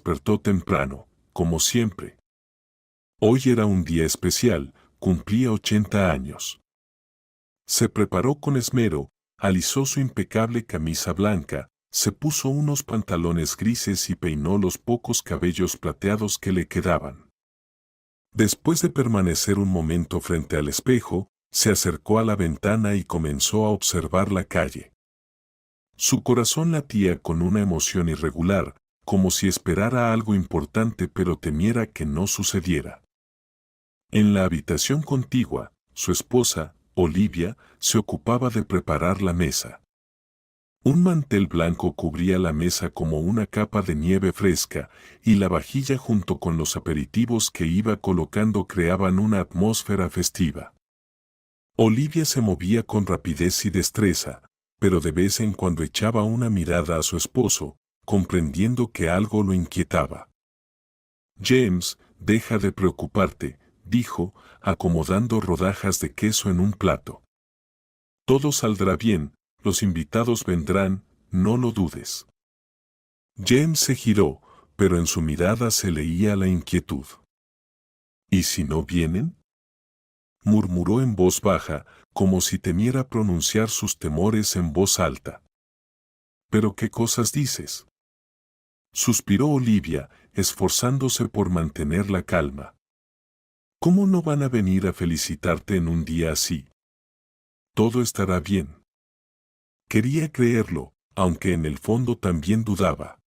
despertó temprano, como siempre. Hoy era un día especial, cumplía 80 años. Se preparó con esmero, alisó su impecable camisa blanca, se puso unos pantalones grises y peinó los pocos cabellos plateados que le quedaban. Después de permanecer un momento frente al espejo, se acercó a la ventana y comenzó a observar la calle. Su corazón latía con una emoción irregular, como si esperara algo importante pero temiera que no sucediera. En la habitación contigua, su esposa, Olivia, se ocupaba de preparar la mesa. Un mantel blanco cubría la mesa como una capa de nieve fresca, y la vajilla junto con los aperitivos que iba colocando creaban una atmósfera festiva. Olivia se movía con rapidez y destreza, pero de vez en cuando echaba una mirada a su esposo, comprendiendo que algo lo inquietaba. James, deja de preocuparte, dijo, acomodando rodajas de queso en un plato. Todo saldrá bien, los invitados vendrán, no lo dudes. James se giró, pero en su mirada se leía la inquietud. ¿Y si no vienen?, murmuró en voz baja, como si temiera pronunciar sus temores en voz alta. ¿Pero qué cosas dices?, suspiró Olivia, esforzándose por mantener la calma. ¿Cómo no van a venir a felicitarte en un día así? Todo estará bien. Quería creerlo, aunque en el fondo también dudaba.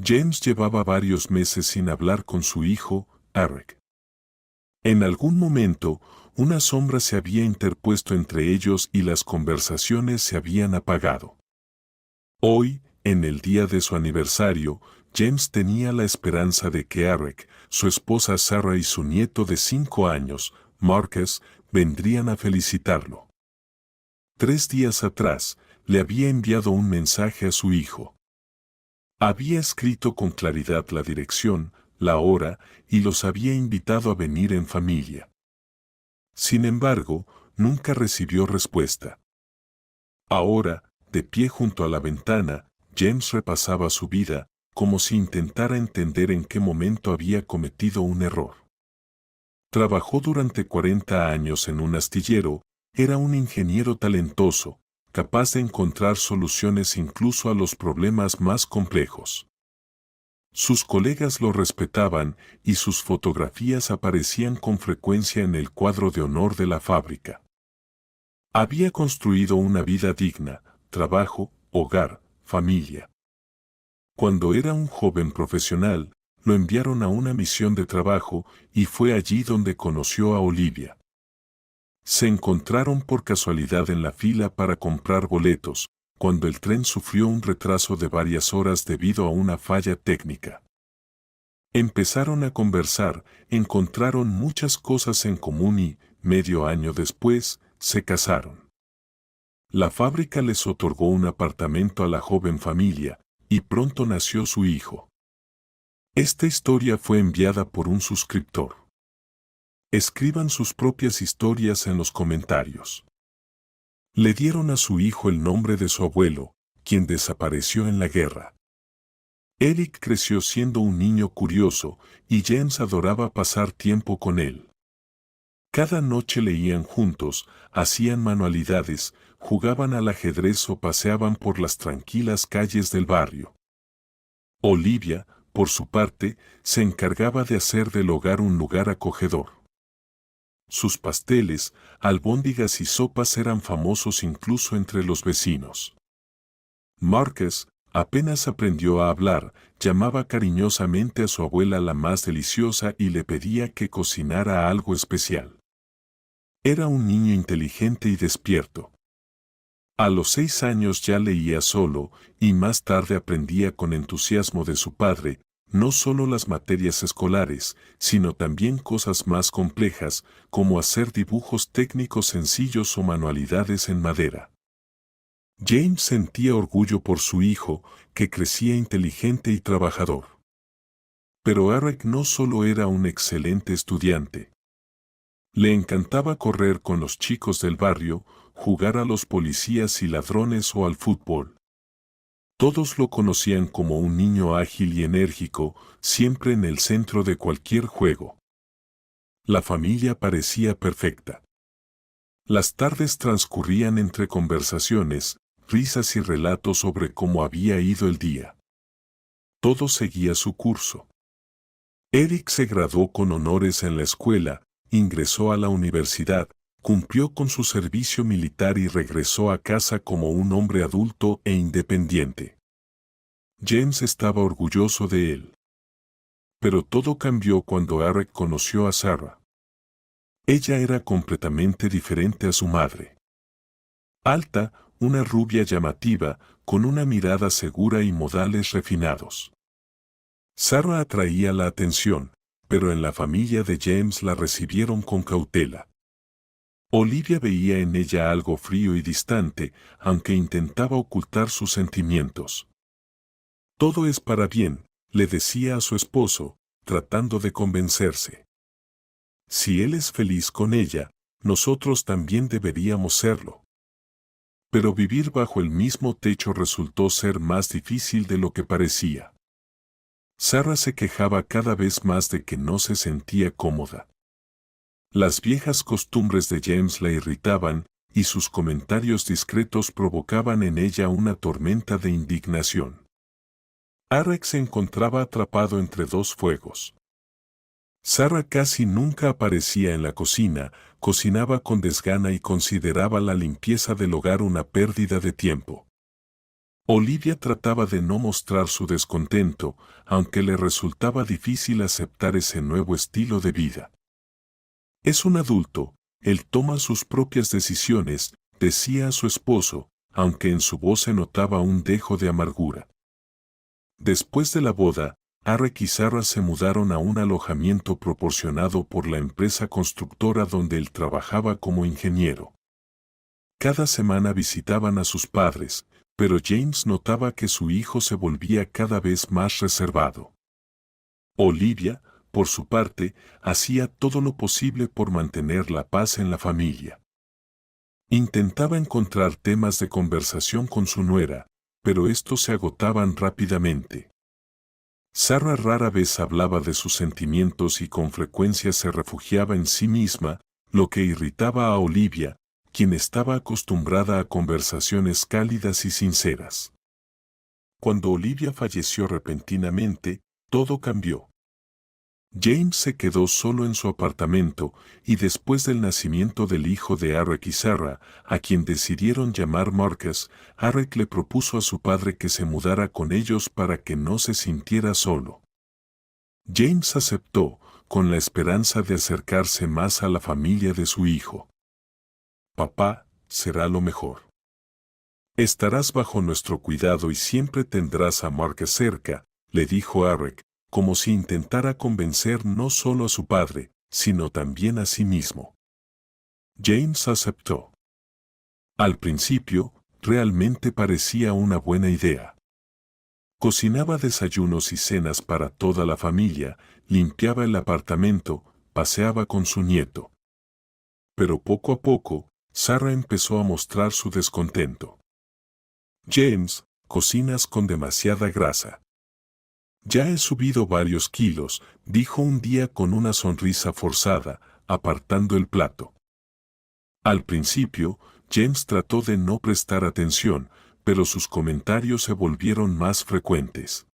James llevaba varios meses sin hablar con su hijo, Eric. En algún momento, una sombra se había interpuesto entre ellos y las conversaciones se habían apagado. Hoy, en el día de su aniversario, James tenía la esperanza de que Eric, su esposa Sarah y su nieto de 5 años, Marcus, vendrían a felicitarlo. 3 días atrás, le había enviado un mensaje a su hijo. Había escrito con claridad la dirección, la hora, y los había invitado a venir en familia. Sin embargo, nunca recibió respuesta. Ahora, de pie junto a la ventana, James repasaba su vida, como si intentara entender en qué momento había cometido un error. Trabajó durante 40 años en un astillero, era un ingeniero talentoso, capaz de encontrar soluciones incluso a los problemas más complejos. Sus colegas lo respetaban y sus fotografías aparecían con frecuencia en el cuadro de honor de la fábrica. Había construido una vida digna, trabajo, hogar, familia. Cuando era un joven profesional, lo enviaron a una misión de trabajo y fue allí donde conoció a Olivia. Se encontraron por casualidad en la fila para comprar boletos, cuando el tren sufrió un retraso de varias horas debido a una falla técnica. Empezaron a conversar, encontraron muchas cosas en común y, medio año después, se casaron. La fábrica les otorgó un apartamento a la joven familia, y pronto nació su hijo. Esta historia fue enviada por un suscriptor. Escriban sus propias historias en los comentarios. Le dieron a su hijo el nombre de su abuelo, quien desapareció en la guerra. Eric creció siendo un niño curioso, y James adoraba pasar tiempo con él. Cada noche leían juntos, hacían manualidades, jugaban al ajedrez o paseaban por las tranquilas calles del barrio. Olivia, por su parte, se encargaba de hacer del hogar un lugar acogedor. Sus pasteles, albóndigas y sopas eran famosos incluso entre los vecinos. Marcus, apenas aprendió a hablar, llamaba cariñosamente a su abuela la más deliciosa y le pedía que cocinara algo especial. Era un niño inteligente y despierto. A los 6 años ya leía solo, y más tarde aprendía con entusiasmo de su padre, no solo las materias escolares, sino también cosas más complejas, como hacer dibujos técnicos sencillos o manualidades en madera. James sentía orgullo por su hijo, que crecía inteligente y trabajador. Pero Eric no solo era un excelente estudiante. Le encantaba correr con los chicos del barrio, jugar a los policías y ladrones o al fútbol. Todos lo conocían como un niño ágil y enérgico, siempre en el centro de cualquier juego. La familia parecía perfecta. Las tardes transcurrían entre conversaciones, risas y relatos sobre cómo había ido el día. Todo seguía su curso. Eric se graduó con honores en la escuela, ingresó a la universidad, cumplió con su servicio militar y regresó a casa como un hombre adulto e independiente. James estaba orgulloso de él. Pero todo cambió cuando Eric conoció a Sarah. Ella era completamente diferente a su madre. Alta, una rubia llamativa, con una mirada segura y modales refinados. Sarah atraía la atención, pero en la familia de James la recibieron con cautela. Olivia veía en ella algo frío y distante, aunque intentaba ocultar sus sentimientos. Todo es para bien, le decía a su esposo, tratando de convencerse. Si él es feliz con ella, nosotros también deberíamos serlo. Pero vivir bajo el mismo techo resultó ser más difícil de lo que parecía. Sarah se quejaba cada vez más de que no se sentía cómoda. Las viejas costumbres de James la irritaban, y sus comentarios discretos provocaban en ella una tormenta de indignación. Eric se encontraba atrapado entre dos fuegos. Sarah casi nunca aparecía en la cocina, cocinaba con desgana y consideraba la limpieza del hogar una pérdida de tiempo. Olivia trataba de no mostrar su descontento, aunque le resultaba difícil aceptar ese nuevo estilo de vida. Es un adulto, él toma sus propias decisiones, decía a su esposo, aunque en su voz se notaba un dejo de amargura. Después de la boda, Eric y Sarah se mudaron a un alojamiento proporcionado por la empresa constructora donde él trabajaba como ingeniero. Cada semana visitaban a sus padres, pero James notaba que su hijo se volvía cada vez más reservado. Olivia, por su parte, hacía todo lo posible por mantener la paz en la familia. Intentaba encontrar temas de conversación con su nuera, pero estos se agotaban rápidamente. Sarah rara vez hablaba de sus sentimientos y con frecuencia se refugiaba en sí misma, lo que irritaba a Olivia, quien estaba acostumbrada a conversaciones cálidas y sinceras. Cuando Olivia falleció repentinamente, todo cambió. James se quedó solo en su apartamento, y después del nacimiento del hijo de Eric y Sarah, a quien decidieron llamar Marcus, Eric le propuso a su padre que se mudara con ellos para que no se sintiera solo. James aceptó, con la esperanza de acercarse más a la familia de su hijo. Papá, será lo mejor. Estarás bajo nuestro cuidado y siempre tendrás a Marcus cerca, le dijo Eric, como si intentara convencer no solo a su padre, sino también a sí mismo. James aceptó. Al principio, realmente parecía una buena idea. Cocinaba desayunos y cenas para toda la familia, limpiaba el apartamento, paseaba con su nieto. Pero poco a poco, Sarah empezó a mostrar su descontento. James, cocinas con demasiada grasa. Ya he subido varios kilos, dijo un día con una sonrisa forzada, apartando el plato. Al principio, James trató de no prestar atención, pero sus comentarios se volvieron más frecuentes.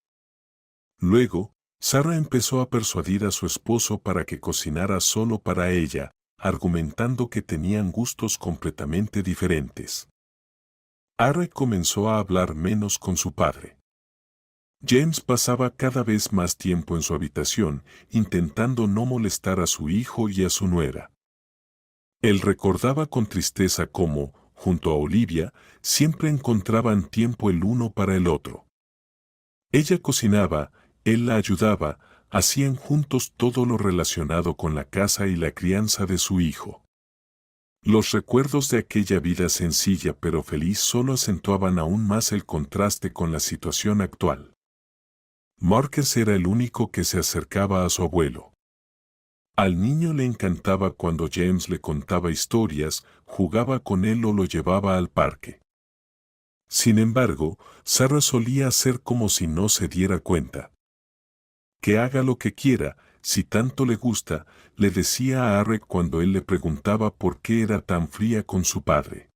Luego, Sarah empezó a persuadir a su esposo para que cocinara solo para ella, argumentando que tenían gustos completamente diferentes. Eric comenzó a hablar menos con su padre. James pasaba cada vez más tiempo en su habitación, intentando no molestar a su hijo y a su nuera. Él recordaba con tristeza cómo, junto a Olivia, siempre encontraban tiempo el uno para el otro. Ella cocinaba, él la ayudaba, hacían juntos todo lo relacionado con la casa y la crianza de su hijo. Los recuerdos de aquella vida sencilla pero feliz solo acentuaban aún más el contraste con la situación actual. Marcus era el único que se acercaba a su abuelo. Al niño le encantaba cuando James le contaba historias, jugaba con él o lo llevaba al parque. Sin embargo, Sarah solía hacer como si no se diera cuenta. Que haga lo que quiera, si tanto le gusta, le decía a Eric cuando él le preguntaba por qué era tan fría con su padre.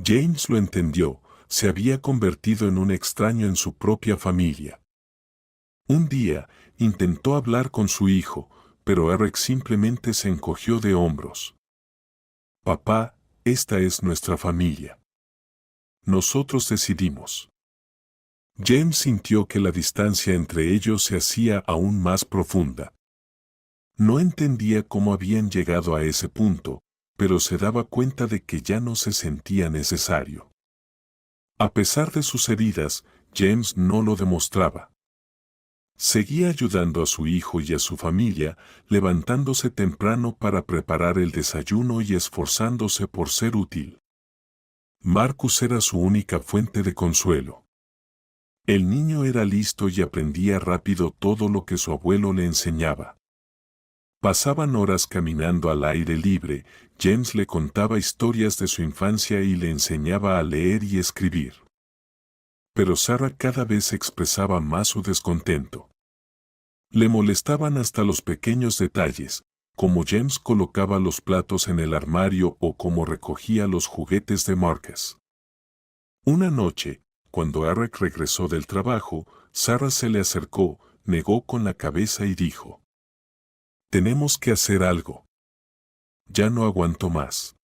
James lo entendió, se había convertido en un extraño en su propia familia. Un día, intentó hablar con su hijo, pero Eric simplemente se encogió de hombros. Papá, esta es nuestra familia. Nosotros decidimos. James sintió que la distancia entre ellos se hacía aún más profunda. No entendía cómo habían llegado a ese punto, pero se daba cuenta de que ya no se sentía necesario. A pesar de sus heridas, James no lo demostraba. Seguía ayudando a su hijo y a su familia, levantándose temprano para preparar el desayuno y esforzándose por ser útil. Marcus era su única fuente de consuelo. El niño era listo y aprendía rápido todo lo que su abuelo le enseñaba. Pasaban horas caminando al aire libre, James le contaba historias de su infancia y le enseñaba a leer y escribir. Pero Sarah cada vez expresaba más su descontento. Le molestaban hasta los pequeños detalles, como James colocaba los platos en el armario o cómo recogía los juguetes de Marcus. Una noche, cuando Eric regresó del trabajo, Sarah se le acercó, negó con la cabeza y dijo: «Tenemos que hacer algo. Ya no aguanto más».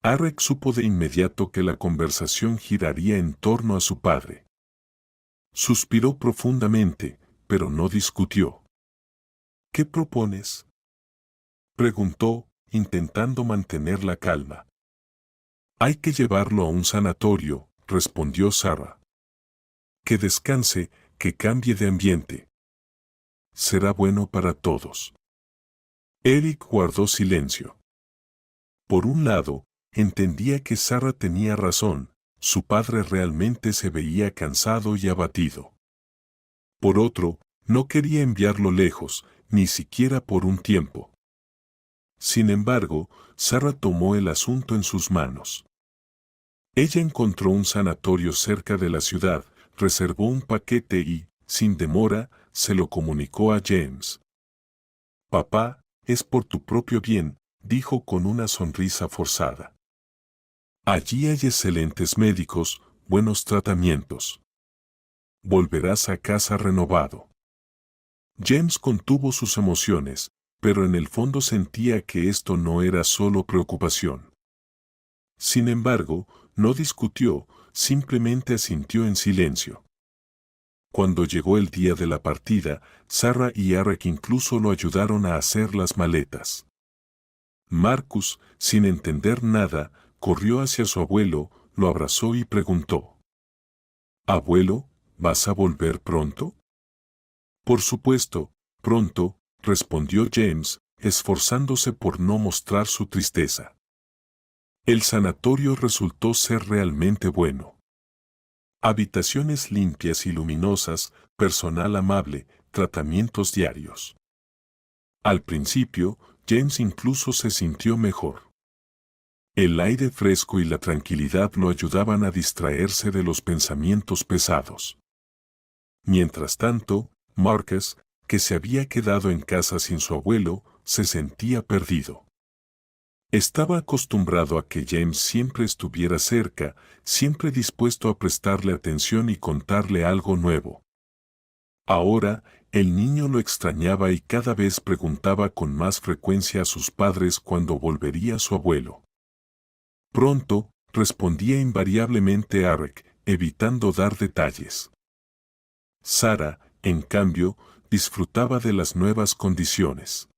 Eric supo de inmediato que la conversación giraría en torno a su padre. Suspiró profundamente, pero no discutió. «¿Qué propones?», preguntó, intentando mantener la calma. «Hay que llevarlo a un sanatorio», respondió Sarah. «Que descanse, que cambie de ambiente. Será bueno para todos». Eric guardó silencio. Por un lado, entendía que Sarah tenía razón, su padre realmente se veía cansado y abatido. Por otro, no quería enviarlo lejos, ni siquiera por un tiempo. Sin embargo, Sarah tomó el asunto en sus manos. Ella encontró un sanatorio cerca de la ciudad, reservó un paquete y, sin demora, se lo comunicó a James. «Papá, es por tu propio bien», dijo con una sonrisa forzada. «Allí hay excelentes médicos, buenos tratamientos. Volverás a casa renovado». James contuvo sus emociones, pero en el fondo sentía que esto no era solo preocupación. Sin embargo, no discutió, simplemente asintió en silencio. Cuando llegó el día de la partida, Sarah y Eric incluso lo ayudaron a hacer las maletas. Marcus, sin entender nada, corrió hacia su abuelo, lo abrazó y preguntó: «Abuelo, ¿vas a volver pronto?». «Por supuesto, pronto», respondió James, esforzándose por no mostrar su tristeza. El sanatorio resultó ser realmente bueno. Habitaciones limpias y luminosas, personal amable, tratamientos diarios. Al principio, James incluso se sintió mejor. El aire fresco y la tranquilidad lo ayudaban a distraerse de los pensamientos pesados. Mientras tanto, Marcus, que se había quedado en casa sin su abuelo, se sentía perdido. Estaba acostumbrado a que James siempre estuviera cerca, siempre dispuesto a prestarle atención y contarle algo nuevo. Ahora, el niño lo extrañaba y cada vez preguntaba con más frecuencia a sus padres cuándo volvería su abuelo. «Pronto», respondía invariablemente Eric, evitando dar detalles. Sarah, en cambio, disfrutaba de las nuevas condiciones.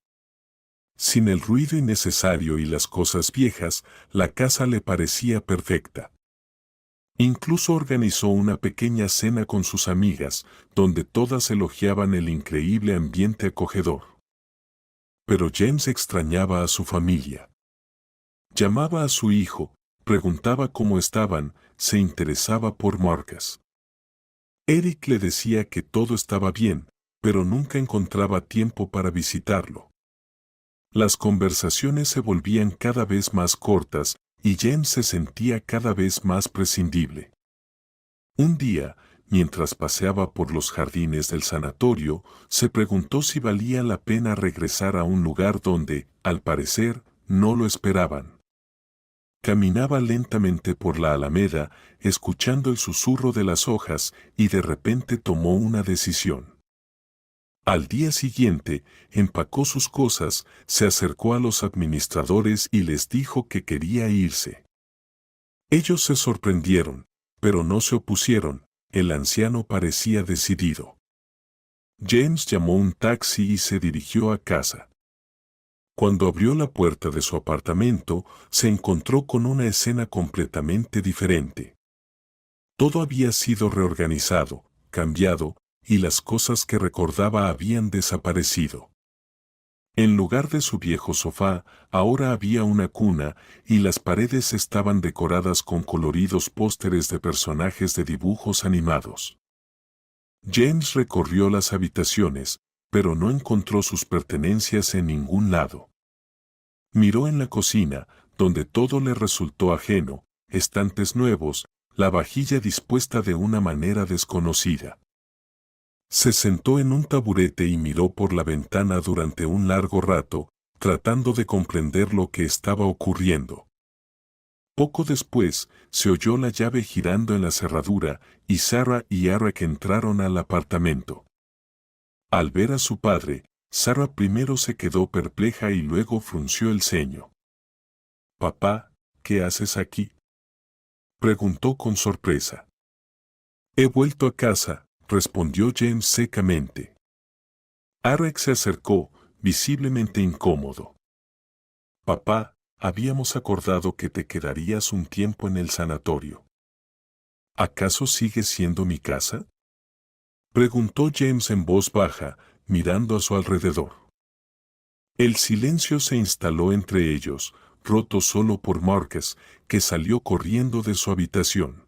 Sin el ruido innecesario y las cosas viejas, la casa le parecía perfecta. Incluso organizó una pequeña cena con sus amigas, donde todas elogiaban el increíble ambiente acogedor. Pero James extrañaba a su familia. Llamaba a su hijo, preguntaba cómo estaban, se interesaba por Marcus. Eric le decía que todo estaba bien, pero nunca encontraba tiempo para visitarlo. Las conversaciones se volvían cada vez más cortas, y James se sentía cada vez más prescindible. Un día, mientras paseaba por los jardines del sanatorio, se preguntó si valía la pena regresar a un lugar donde, al parecer, no lo esperaban. Caminaba lentamente por la alameda, escuchando el susurro de las hojas, y de repente tomó una decisión. Al día siguiente, empacó sus cosas, se acercó a los administradores y les dijo que quería irse. Ellos se sorprendieron, pero no se opusieron. El anciano parecía decidido. James llamó un taxi y se dirigió a casa. Cuando abrió la puerta de su apartamento, se encontró con una escena completamente diferente. Todo había sido reorganizado, cambiado, y las cosas que recordaba habían desaparecido. En lugar de su viejo sofá, ahora había una cuna, y las paredes estaban decoradas con coloridos pósteres de personajes de dibujos animados. James recorrió las habitaciones, pero no encontró sus pertenencias en ningún lado. Miró en la cocina, donde todo le resultó ajeno, estantes nuevos, la vajilla dispuesta de una manera desconocida. Se sentó en un taburete y miró por la ventana durante un largo rato, tratando de comprender lo que estaba ocurriendo. Poco después, se oyó la llave girando en la cerradura, y Sarah y Eric entraron al apartamento. Al ver a su padre, Sarah primero se quedó perpleja y luego frunció el ceño. «Papá, ¿qué haces aquí?», preguntó con sorpresa. «He vuelto a casa», respondió James secamente. Eric se acercó, visiblemente incómodo. «Papá, habíamos acordado que te quedarías un tiempo en el sanatorio. ¿Acaso sigue siendo mi casa?», preguntó James en voz baja, mirando a su alrededor. El silencio se instaló entre ellos, roto solo por Marcus, que salió corriendo de su habitación.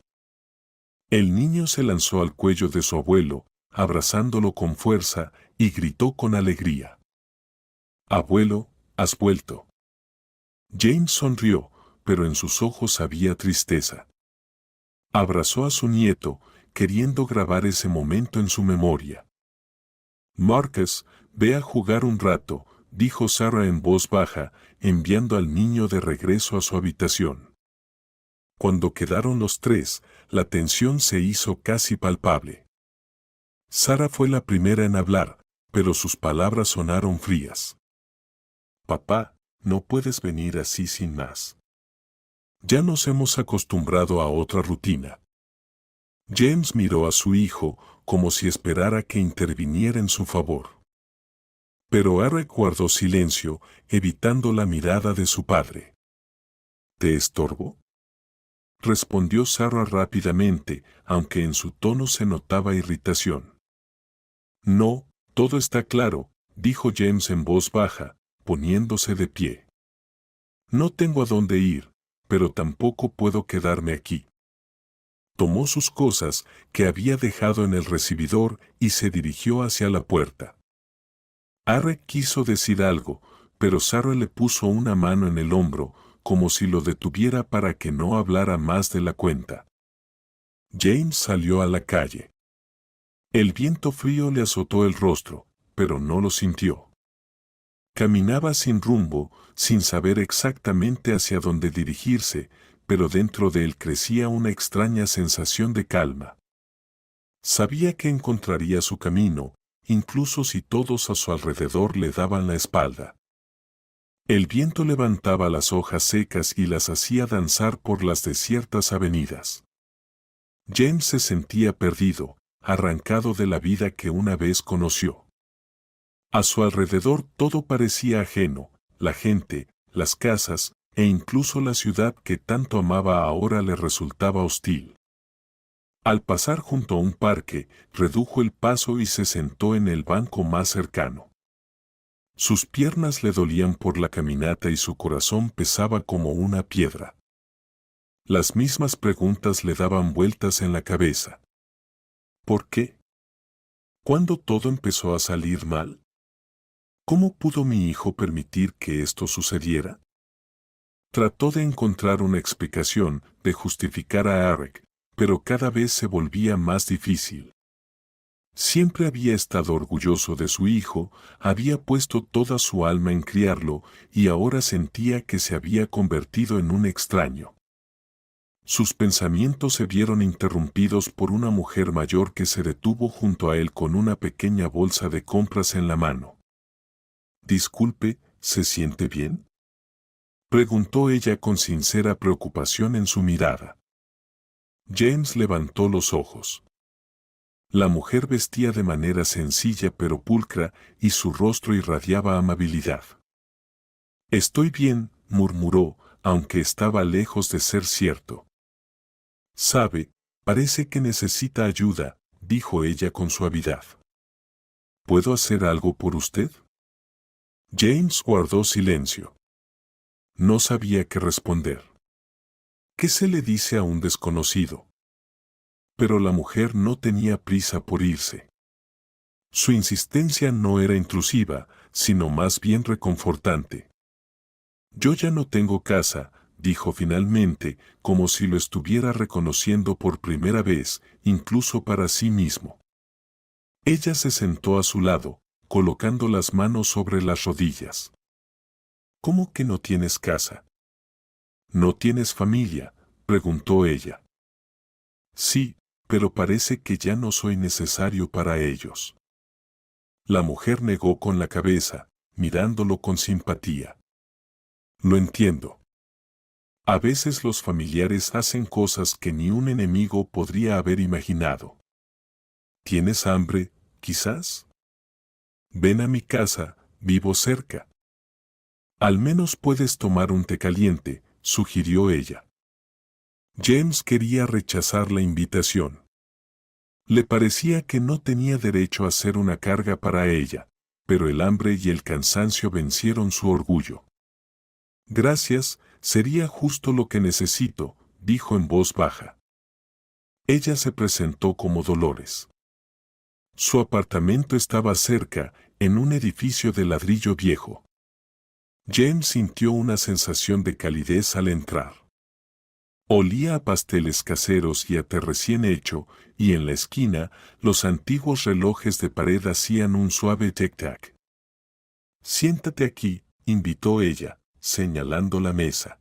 El niño se lanzó al cuello de su abuelo, abrazándolo con fuerza, y gritó con alegría. «Abuelo, has vuelto». James sonrió, pero en sus ojos había tristeza. Abrazó a su nieto, queriendo grabar ese momento en su memoria. «Marcus, ve a jugar un rato», dijo Sarah en voz baja, enviando al niño de regreso a su habitación. Cuando quedaron los tres, la tensión se hizo casi palpable. Sarah fue la primera en hablar, pero sus palabras sonaron frías. «Papá, no puedes venir así sin más. Ya nos hemos acostumbrado a otra rutina». James miró a su hijo, como si esperara que interviniera en su favor. Pero Eric guardó silencio, evitando la mirada de su padre. «¿Te estorbo?», respondió Sarah rápidamente, aunque en su tono se notaba irritación. «No, todo está claro», dijo James en voz baja, poniéndose de pie. «No tengo a dónde ir, pero tampoco puedo quedarme aquí». Tomó sus cosas, que había dejado en el recibidor, y se dirigió hacia la puerta. Eric quiso decir algo, pero Sarah le puso una mano en el hombro, como si lo detuviera para que no hablara más de la cuenta. James salió a la calle. El viento frío le azotó el rostro, pero no lo sintió. Caminaba sin rumbo, sin saber exactamente hacia dónde dirigirse, pero dentro de él crecía una extraña sensación de calma. Sabía que encontraría su camino, incluso si todos a su alrededor le daban la espalda. El viento levantaba las hojas secas y las hacía danzar por las desiertas avenidas. James se sentía perdido, arrancado de la vida que una vez conoció. A su alrededor todo parecía ajeno, la gente, las casas, e incluso la ciudad que tanto amaba ahora le resultaba hostil. Al pasar junto a un parque, redujo el paso y se sentó en el banco más cercano. Sus piernas le dolían por la caminata y su corazón pesaba como una piedra. Las mismas preguntas le daban vueltas en la cabeza. ¿Por qué? ¿Cuándo todo empezó a salir mal? ¿Cómo pudo mi hijo permitir que esto sucediera? Trató de encontrar una explicación, de justificar a Eric, pero cada vez se volvía más difícil. Siempre había estado orgulloso de su hijo, había puesto toda su alma en criarlo, y ahora sentía que se había convertido en un extraño. Sus pensamientos se vieron interrumpidos por una mujer mayor que se detuvo junto a él con una pequeña bolsa de compras en la mano. «Disculpe, ¿se siente bien?», preguntó ella con sincera preocupación en su mirada. James levantó los ojos. La mujer vestía de manera sencilla pero pulcra y su rostro irradiaba amabilidad. «Estoy bien», murmuró, aunque estaba lejos de ser cierto. «Sabe, parece que necesita ayuda», dijo ella con suavidad. «¿Puedo hacer algo por usted?». James guardó silencio. No sabía qué responder. ¿Qué se le dice a un desconocido? Pero la mujer no tenía prisa por irse. Su insistencia no era intrusiva, sino más bien reconfortante. «Yo ya no tengo casa», dijo finalmente, como si lo estuviera reconociendo por primera vez, incluso para sí mismo. Ella se sentó a su lado, colocando las manos sobre las rodillas. «¿Cómo que no tienes casa?». «¿No tienes familia?», preguntó ella. «Sí, pero parece que ya no soy necesario para ellos». La mujer negó con la cabeza, mirándolo con simpatía. «Lo entiendo. A veces los familiares hacen cosas que ni un enemigo podría haber imaginado. ¿Tienes hambre, quizás? Ven a mi casa, vivo cerca. Al menos puedes tomar un té caliente», sugirió ella. James quería rechazar la invitación. Le parecía que no tenía derecho a ser una carga para ella, pero el hambre y el cansancio vencieron su orgullo. «Gracias, sería justo lo que necesito», dijo en voz baja. Ella se presentó como Dolores. Su apartamento estaba cerca, en un edificio de ladrillo viejo. James sintió una sensación de calidez al entrar. Olía a pasteles caseros y a té recién hecho, y en la esquina, los antiguos relojes de pared hacían un suave tic-tac. «Siéntate aquí», invitó ella, señalando la mesa.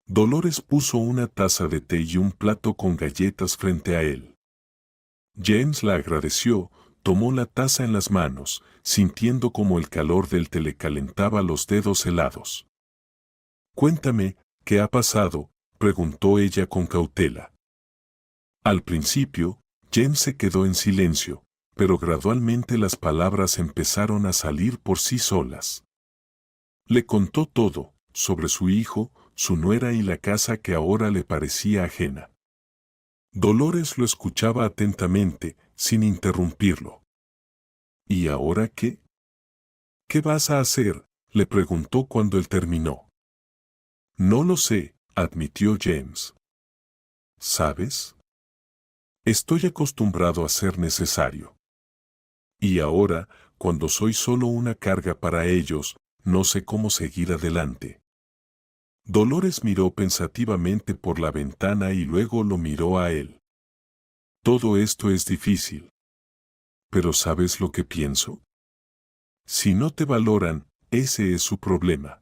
Dolores puso una taza de té y un plato con galletas frente a él. James la agradeció, tomó la taza en las manos, sintiendo como el calor del té le calentaba los dedos helados. «Cuéntame, ¿qué ha pasado?», preguntó ella con cautela. Al principio, James se quedó en silencio, pero gradualmente las palabras empezaron a salir por sí solas. Le contó todo, sobre su hijo, su nuera y la casa que ahora le parecía ajena. Dolores lo escuchaba atentamente, sin interrumpirlo. «¿Y ahora qué? ¿Qué vas a hacer?», le preguntó cuando él terminó. «No lo sé», admitió James. «¿Sabes? Estoy acostumbrado a ser necesario. Y ahora, cuando soy solo una carga para ellos, no sé cómo seguir adelante». Dolores miró pensativamente por la ventana y luego lo miró a él. «Todo esto es difícil. Pero ¿sabes lo que pienso? Si no te valoran, ese es su problema.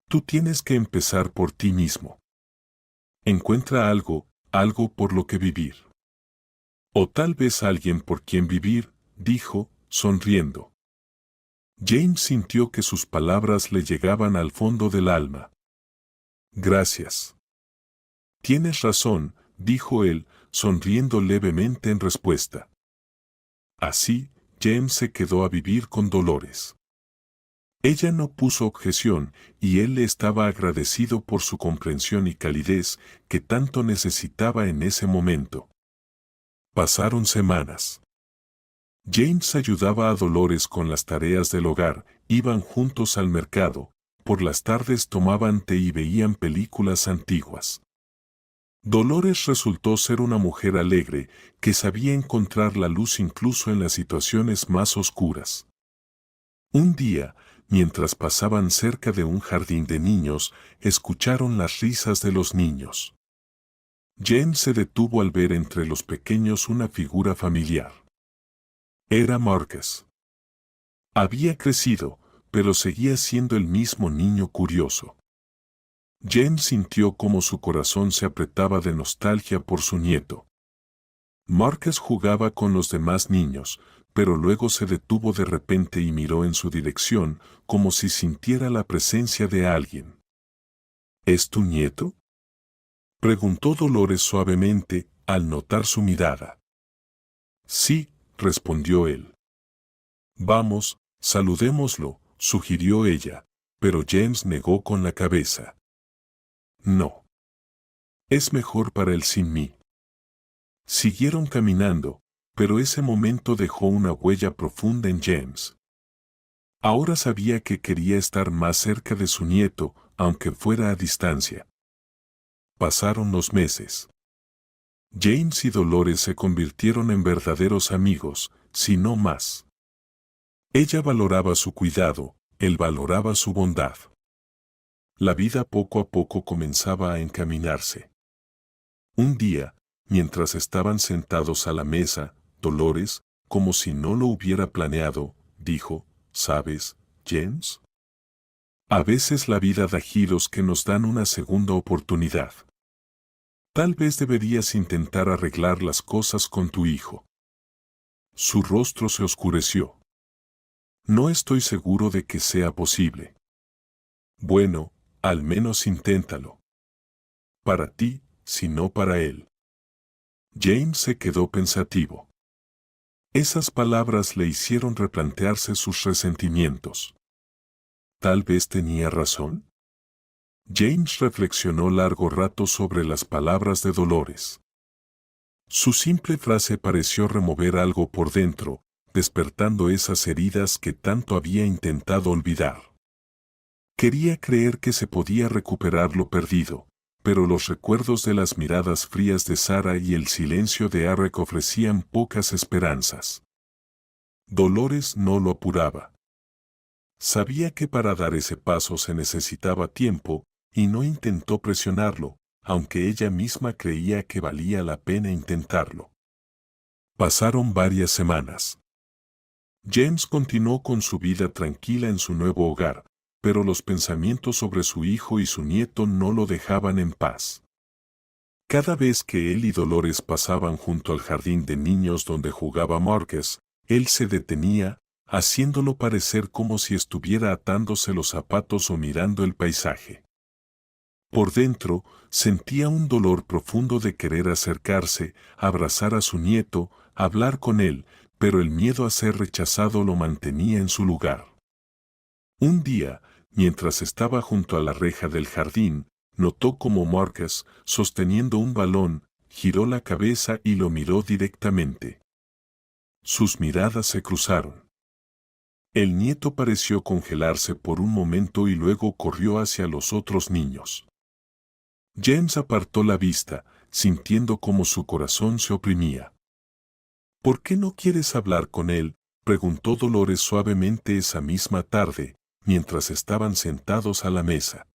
Tú tienes que empezar por ti mismo. Encuentra algo por lo que vivir. O tal vez alguien por quien vivir», dijo, sonriendo. James sintió que sus palabras le llegaban al fondo del alma. «Gracias. Tienes razón», dijo él, sonriendo levemente en respuesta. Así, James se quedó a vivir con Dolores. Ella no puso objeción, y él le estaba agradecido por su comprensión y calidez que tanto necesitaba en ese momento. Pasaron semanas. James ayudaba a Dolores con las tareas del hogar, iban juntos al mercado, por las tardes tomaban té y veían películas antiguas. Dolores resultó ser una mujer alegre, que sabía encontrar la luz incluso en las situaciones más oscuras. Un día, mientras pasaban cerca de un jardín de niños, escucharon las risas de los niños. James se detuvo al ver entre los pequeños una figura familiar. Era Marcus. Había crecido, pero seguía siendo el mismo niño curioso. James sintió como su corazón se apretaba de nostalgia por su nieto. Marcus jugaba con los demás niños, pero luego se detuvo de repente y miró en su dirección, como si sintiera la presencia de alguien. ¿Es tu nieto?, preguntó Dolores suavemente, al notar su mirada. Sí, respondió él. Vamos, saludémoslo, sugirió ella, pero James negó con la cabeza. No. Es mejor para él sin mí. Siguieron caminando, pero ese momento dejó una huella profunda en James. Ahora sabía que quería estar más cerca de su nieto, aunque fuera a distancia. Pasaron los meses. James y Dolores se convirtieron en verdaderos amigos, si no más. Ella valoraba su cuidado, él valoraba su bondad. La vida poco a poco comenzaba a encaminarse. Un día, mientras estaban sentados a la mesa, Dolores, como si no lo hubiera planeado, dijo, ¿sabes, James? A veces la vida da giros que nos dan una segunda oportunidad. Tal vez deberías intentar arreglar las cosas con tu hijo. Su rostro se oscureció. No estoy seguro de que sea posible. Bueno, al menos inténtalo. Para ti, si no para él. James se quedó pensativo. Esas palabras le hicieron replantearse sus resentimientos. ¿Tal vez tenía razón? James reflexionó largo rato sobre las palabras de Dolores. Su simple frase pareció remover algo por dentro, despertando esas heridas que tanto había intentado olvidar. Quería creer que se podía recuperar lo perdido, pero los recuerdos de las miradas frías de Sara y el silencio de Eric ofrecían pocas esperanzas. Dolores no lo apuraba. Sabía que para dar ese paso se necesitaba tiempo, y no intentó presionarlo, aunque ella misma creía que valía la pena intentarlo. Pasaron varias semanas. James continuó con su vida tranquila en su nuevo hogar, pero los pensamientos sobre su hijo y su nieto no lo dejaban en paz. Cada vez que él y Dolores pasaban junto al jardín de niños donde jugaba Marcus, él se detenía, haciéndolo parecer como si estuviera atándose los zapatos o mirando el paisaje. Por dentro, sentía un dolor profundo de querer acercarse, abrazar a su nieto, hablar con él, pero el miedo a ser rechazado lo mantenía en su lugar. Un día, mientras estaba junto a la reja del jardín, notó como Marcus, sosteniendo un balón, giró la cabeza y lo miró directamente. Sus miradas se cruzaron. El nieto pareció congelarse por un momento y luego corrió hacia los otros niños. James apartó la vista, sintiendo como su corazón se oprimía. ¿Por qué no quieres hablar con él?, preguntó Dolores suavemente esa misma tarde, mientras estaban sentados a la mesa.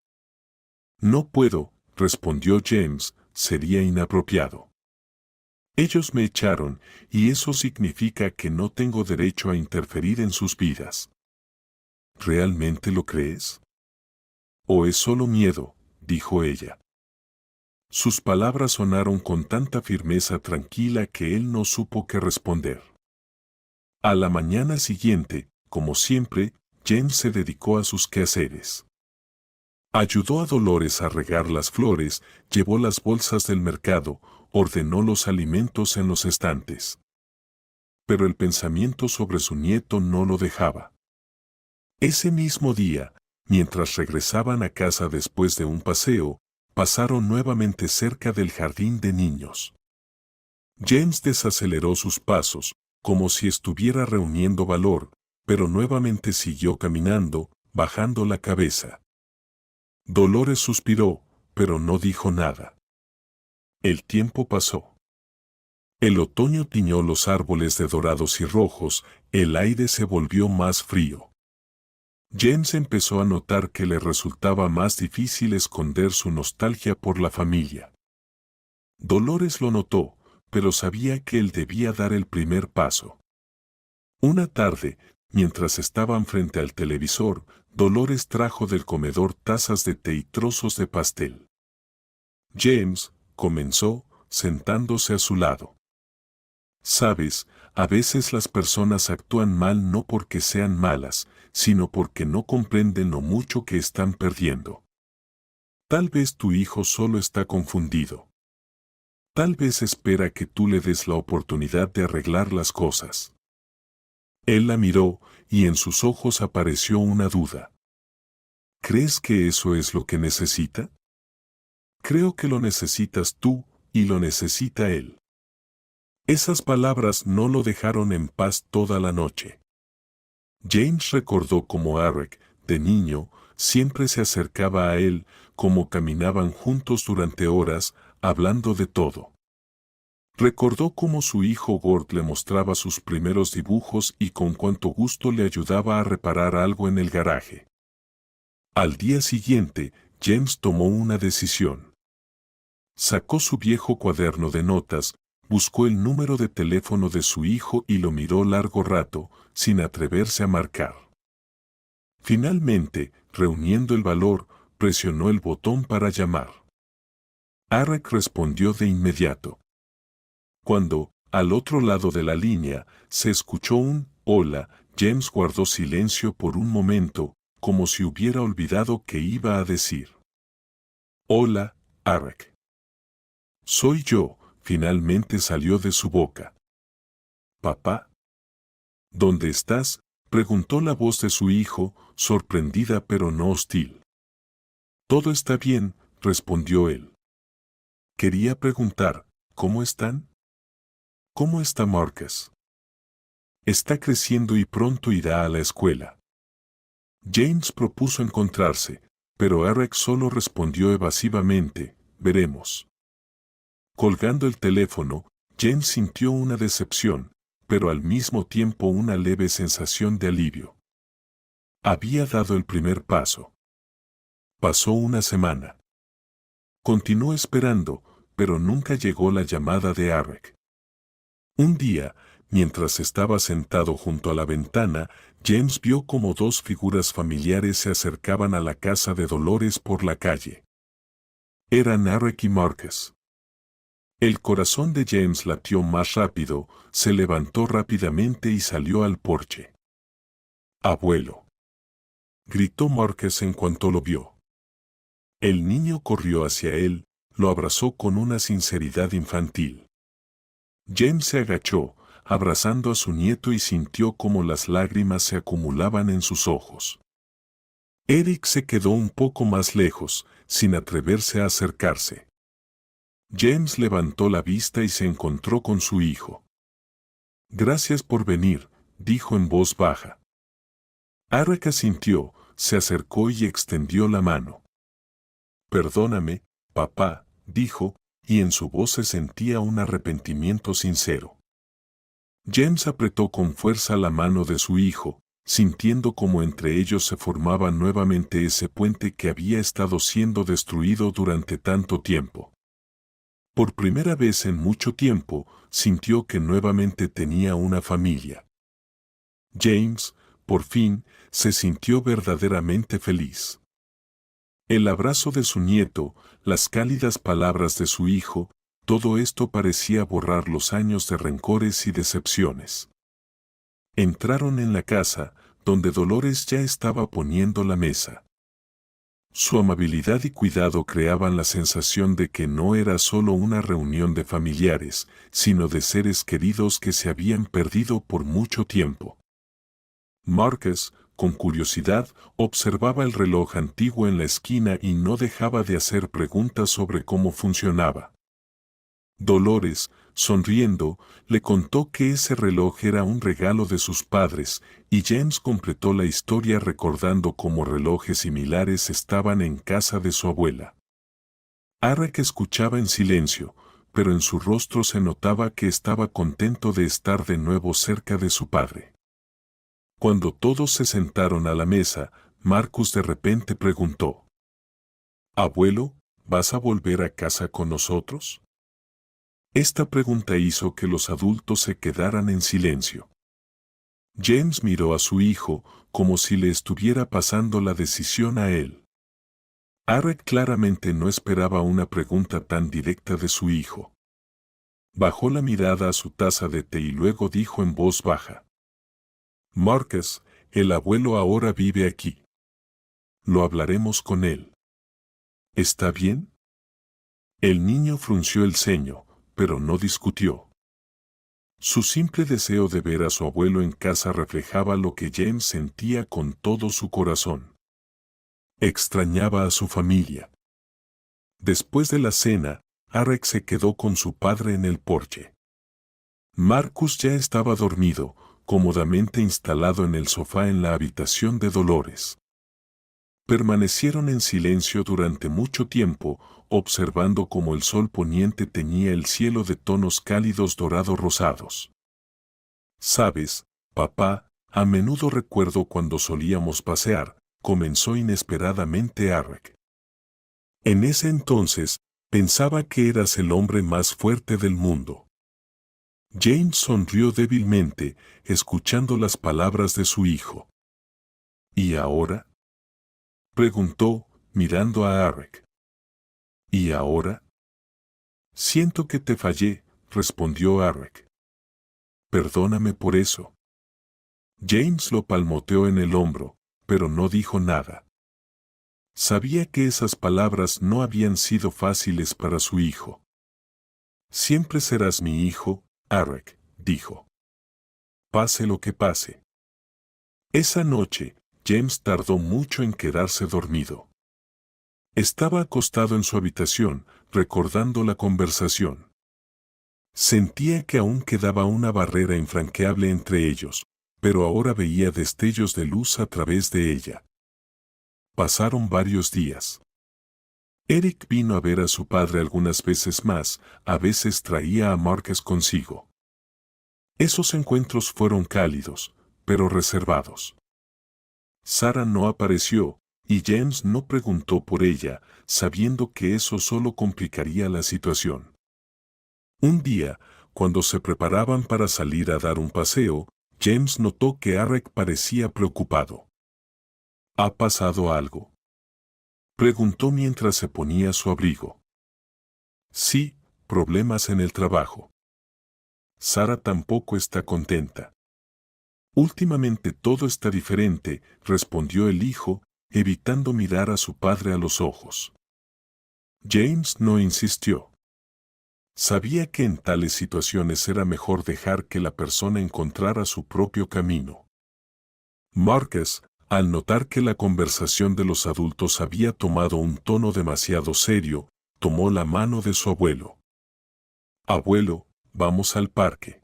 No puedo, respondió James, sería inapropiado. Ellos me echaron, y eso significa que no tengo derecho a interferir en sus vidas. ¿Realmente lo crees? ¿O es solo miedo?, dijo ella. Sus palabras sonaron con tanta firmeza tranquila que él no supo qué responder. A la mañana siguiente, como siempre, James se dedicó a sus quehaceres. Ayudó a Dolores a regar las flores, llevó las bolsas del mercado, ordenó los alimentos en los estantes. Pero el pensamiento sobre su nieto no lo dejaba. Ese mismo día, mientras regresaban a casa después de un paseo, pasaron nuevamente cerca del jardín de niños. James desaceleró sus pasos, como si estuviera reuniendo valor, pero nuevamente siguió caminando, bajando la cabeza. Dolores suspiró, pero no dijo nada. El tiempo pasó. El otoño tiñó los árboles de dorados y rojos, el aire se volvió más frío. James empezó a notar que le resultaba más difícil esconder su nostalgia por la familia. Dolores lo notó, pero sabía que él debía dar el primer paso. Una tarde, mientras estaban frente al televisor, Dolores trajo del comedor tazas de té y trozos de pastel. James, comenzó, sentándose a su lado. Sabes, a veces las personas actúan mal no porque sean malas, sino porque no comprenden lo mucho que están perdiendo. Tal vez tu hijo solo está confundido. Tal vez espera que tú le des la oportunidad de arreglar las cosas. Él la miró, y en sus ojos apareció una duda. ¿Crees que eso es lo que necesita? Creo que lo necesitas tú, y lo necesita él. Esas palabras no lo dejaron en paz toda la noche. James recordó cómo Eric, de niño, siempre se acercaba a él, cómo caminaban juntos durante horas, hablando de todo. Recordó cómo su hijo Gord le mostraba sus primeros dibujos y con cuánto gusto le ayudaba a reparar algo en el garaje. Al día siguiente, James tomó una decisión. Sacó su viejo cuaderno de notas, buscó el número de teléfono de su hijo y lo miró largo rato, sin atreverse a marcar. Finalmente, reuniendo el valor, presionó el botón para llamar. Eric respondió de inmediato. Cuando, al otro lado de la línea, se escuchó un «Hola», James guardó silencio por un momento, como si hubiera olvidado qué iba a decir. «Hola, Eric». «Soy yo», finalmente salió de su boca. «¿Papá? ¿Dónde estás?», preguntó la voz de su hijo, sorprendida pero no hostil. «Todo está bien», respondió él. Quería preguntar, ¿cómo están? ¿Cómo está Marcus? Está creciendo y pronto irá a la escuela. James propuso encontrarse, pero Eric solo respondió evasivamente, veremos. Colgando el teléfono, James sintió una decepción, pero al mismo tiempo una leve sensación de alivio. Había dado el primer paso. Pasó una semana. Continuó esperando, pero nunca llegó la llamada de Eric. Un día, mientras estaba sentado junto a la ventana, James vio como dos figuras familiares se acercaban a la casa de Dolores por la calle. Eran Eric y Marcus. El corazón de James latió más rápido, se levantó rápidamente y salió al porche. «Abuelo», gritó Marcus en cuanto lo vio. El niño corrió hacia él, lo abrazó con una sinceridad infantil. James se agachó, abrazando a su nieto y sintió cómo las lágrimas se acumulaban en sus ojos. Eric se quedó un poco más lejos, sin atreverse a acercarse. James levantó la vista y se encontró con su hijo. «Gracias por venir», dijo en voz baja. Eric asintió, se acercó y extendió la mano. «Perdóname, papá», dijo, y en su voz se sentía un arrepentimiento sincero. James apretó con fuerza la mano de su hijo, sintiendo como entre ellos se formaba nuevamente ese puente que había estado siendo destruido durante tanto tiempo. Por primera vez en mucho tiempo, sintió que nuevamente tenía una familia. James, por fin, se sintió verdaderamente feliz. El abrazo de su nieto, las cálidas palabras de su hijo, todo esto parecía borrar los años de rencores y decepciones. Entraron en la casa, donde Dolores ya estaba poniendo la mesa. Su amabilidad y cuidado creaban la sensación de que no era solo una reunión de familiares, sino de seres queridos que se habían perdido por mucho tiempo. Marcus, con curiosidad, observaba el reloj antiguo en la esquina y no dejaba de hacer preguntas sobre cómo funcionaba. Dolores, sonriendo, le contó que ese reloj era un regalo de sus padres, y James completó la historia recordando cómo relojes similares estaban en casa de su abuela. Eric escuchaba en silencio, pero en su rostro se notaba que estaba contento de estar de nuevo cerca de su padre. Cuando todos se sentaron a la mesa, Marcus de repente preguntó: «Abuelo, ¿vas a volver a casa con nosotros?». Esta pregunta hizo que los adultos se quedaran en silencio. James miró a su hijo como si le estuviera pasando la decisión a él. Arek claramente no esperaba una pregunta tan directa de su hijo. Bajó la mirada a su taza de té y luego dijo en voz baja: «Marcus, el abuelo ahora vive aquí. Lo hablaremos con él. ¿Está bien?». El niño frunció el ceño, pero no discutió. Su simple deseo de ver a su abuelo en casa reflejaba lo que James sentía con todo su corazón. Extrañaba a su familia. Después de la cena, Arek se quedó con su padre en el porche. Marcus ya estaba dormido, cómodamente instalado en el sofá en la habitación de Dolores. Permanecieron en silencio durante mucho tiempo, observando cómo el sol poniente teñía el cielo de tonos cálidos dorado-rosados. «Sabes, papá, a menudo recuerdo cuando solíamos pasear», comenzó inesperadamente Arek. «En ese entonces, pensaba que eras el hombre más fuerte del mundo». James sonrió débilmente, escuchando las palabras de su hijo. «¿Y ahora?», preguntó, mirando a Arek. «¿Y ahora?». «Siento que te fallé», respondió Arek. «Perdóname por eso». James lo palmoteó en el hombro, pero no dijo nada. Sabía que esas palabras no habían sido fáciles para su hijo. «Siempre serás mi hijo, Arek», dijo. «Pase lo que pase». Esa noche, James tardó mucho en quedarse dormido. Estaba acostado en su habitación, recordando la conversación. Sentía que aún quedaba una barrera infranqueable entre ellos, pero ahora veía destellos de luz a través de ella. Pasaron varios días. Eric vino a ver a su padre algunas veces más, a veces traía a Marcus consigo. Esos encuentros fueron cálidos, pero reservados. Sarah no apareció, y James no preguntó por ella, sabiendo que eso solo complicaría la situación. Un día, cuando se preparaban para salir a dar un paseo, James notó que Arek parecía preocupado. «¿Ha pasado algo?», preguntó mientras se ponía su abrigo. «Sí, problemas en el trabajo». «Sarah tampoco está contenta». «Últimamente todo está diferente», respondió el hijo, evitando mirar a su padre a los ojos. James no insistió. Sabía que en tales situaciones era mejor dejar que la persona encontrara su propio camino. Marcus, al notar que la conversación de los adultos había tomado un tono demasiado serio, tomó la mano de su abuelo. «Abuelo, vamos al parque.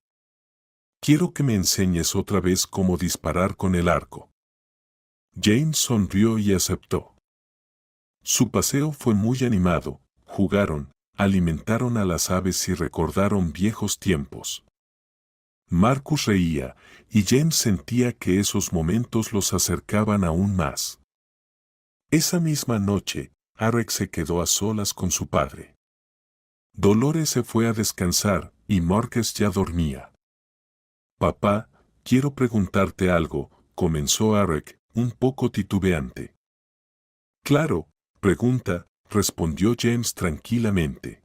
Quiero que me enseñes otra vez cómo disparar con el arco». James sonrió y aceptó. Su paseo fue muy animado, jugaron, alimentaron a las aves y recordaron viejos tiempos. Marcus reía, y James sentía que esos momentos los acercaban aún más. Esa misma noche, Arek se quedó a solas con su padre. Dolores se fue a descansar, y Marcus ya dormía. «Papá, quiero preguntarte algo», comenzó Arek, un poco titubeante. «Claro, pregunta», respondió James tranquilamente.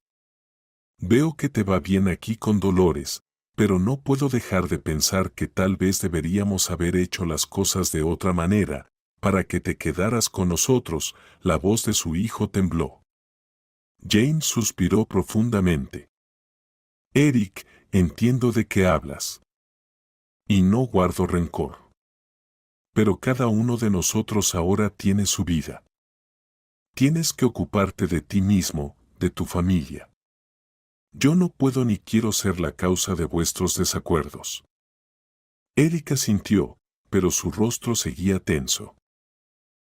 «Veo que te va bien aquí con Dolores, pero no puedo dejar de pensar que tal vez deberíamos haber hecho las cosas de otra manera, para que te quedaras con nosotros». La voz de su hijo tembló. James suspiró profundamente. «Eric, entiendo de qué hablas. Y no guardo rencor. Pero cada uno de nosotros ahora tiene su vida. Tienes que ocuparte de ti mismo, de tu familia. Yo no puedo ni quiero ser la causa de vuestros desacuerdos». Eric asintió, pero su rostro seguía tenso.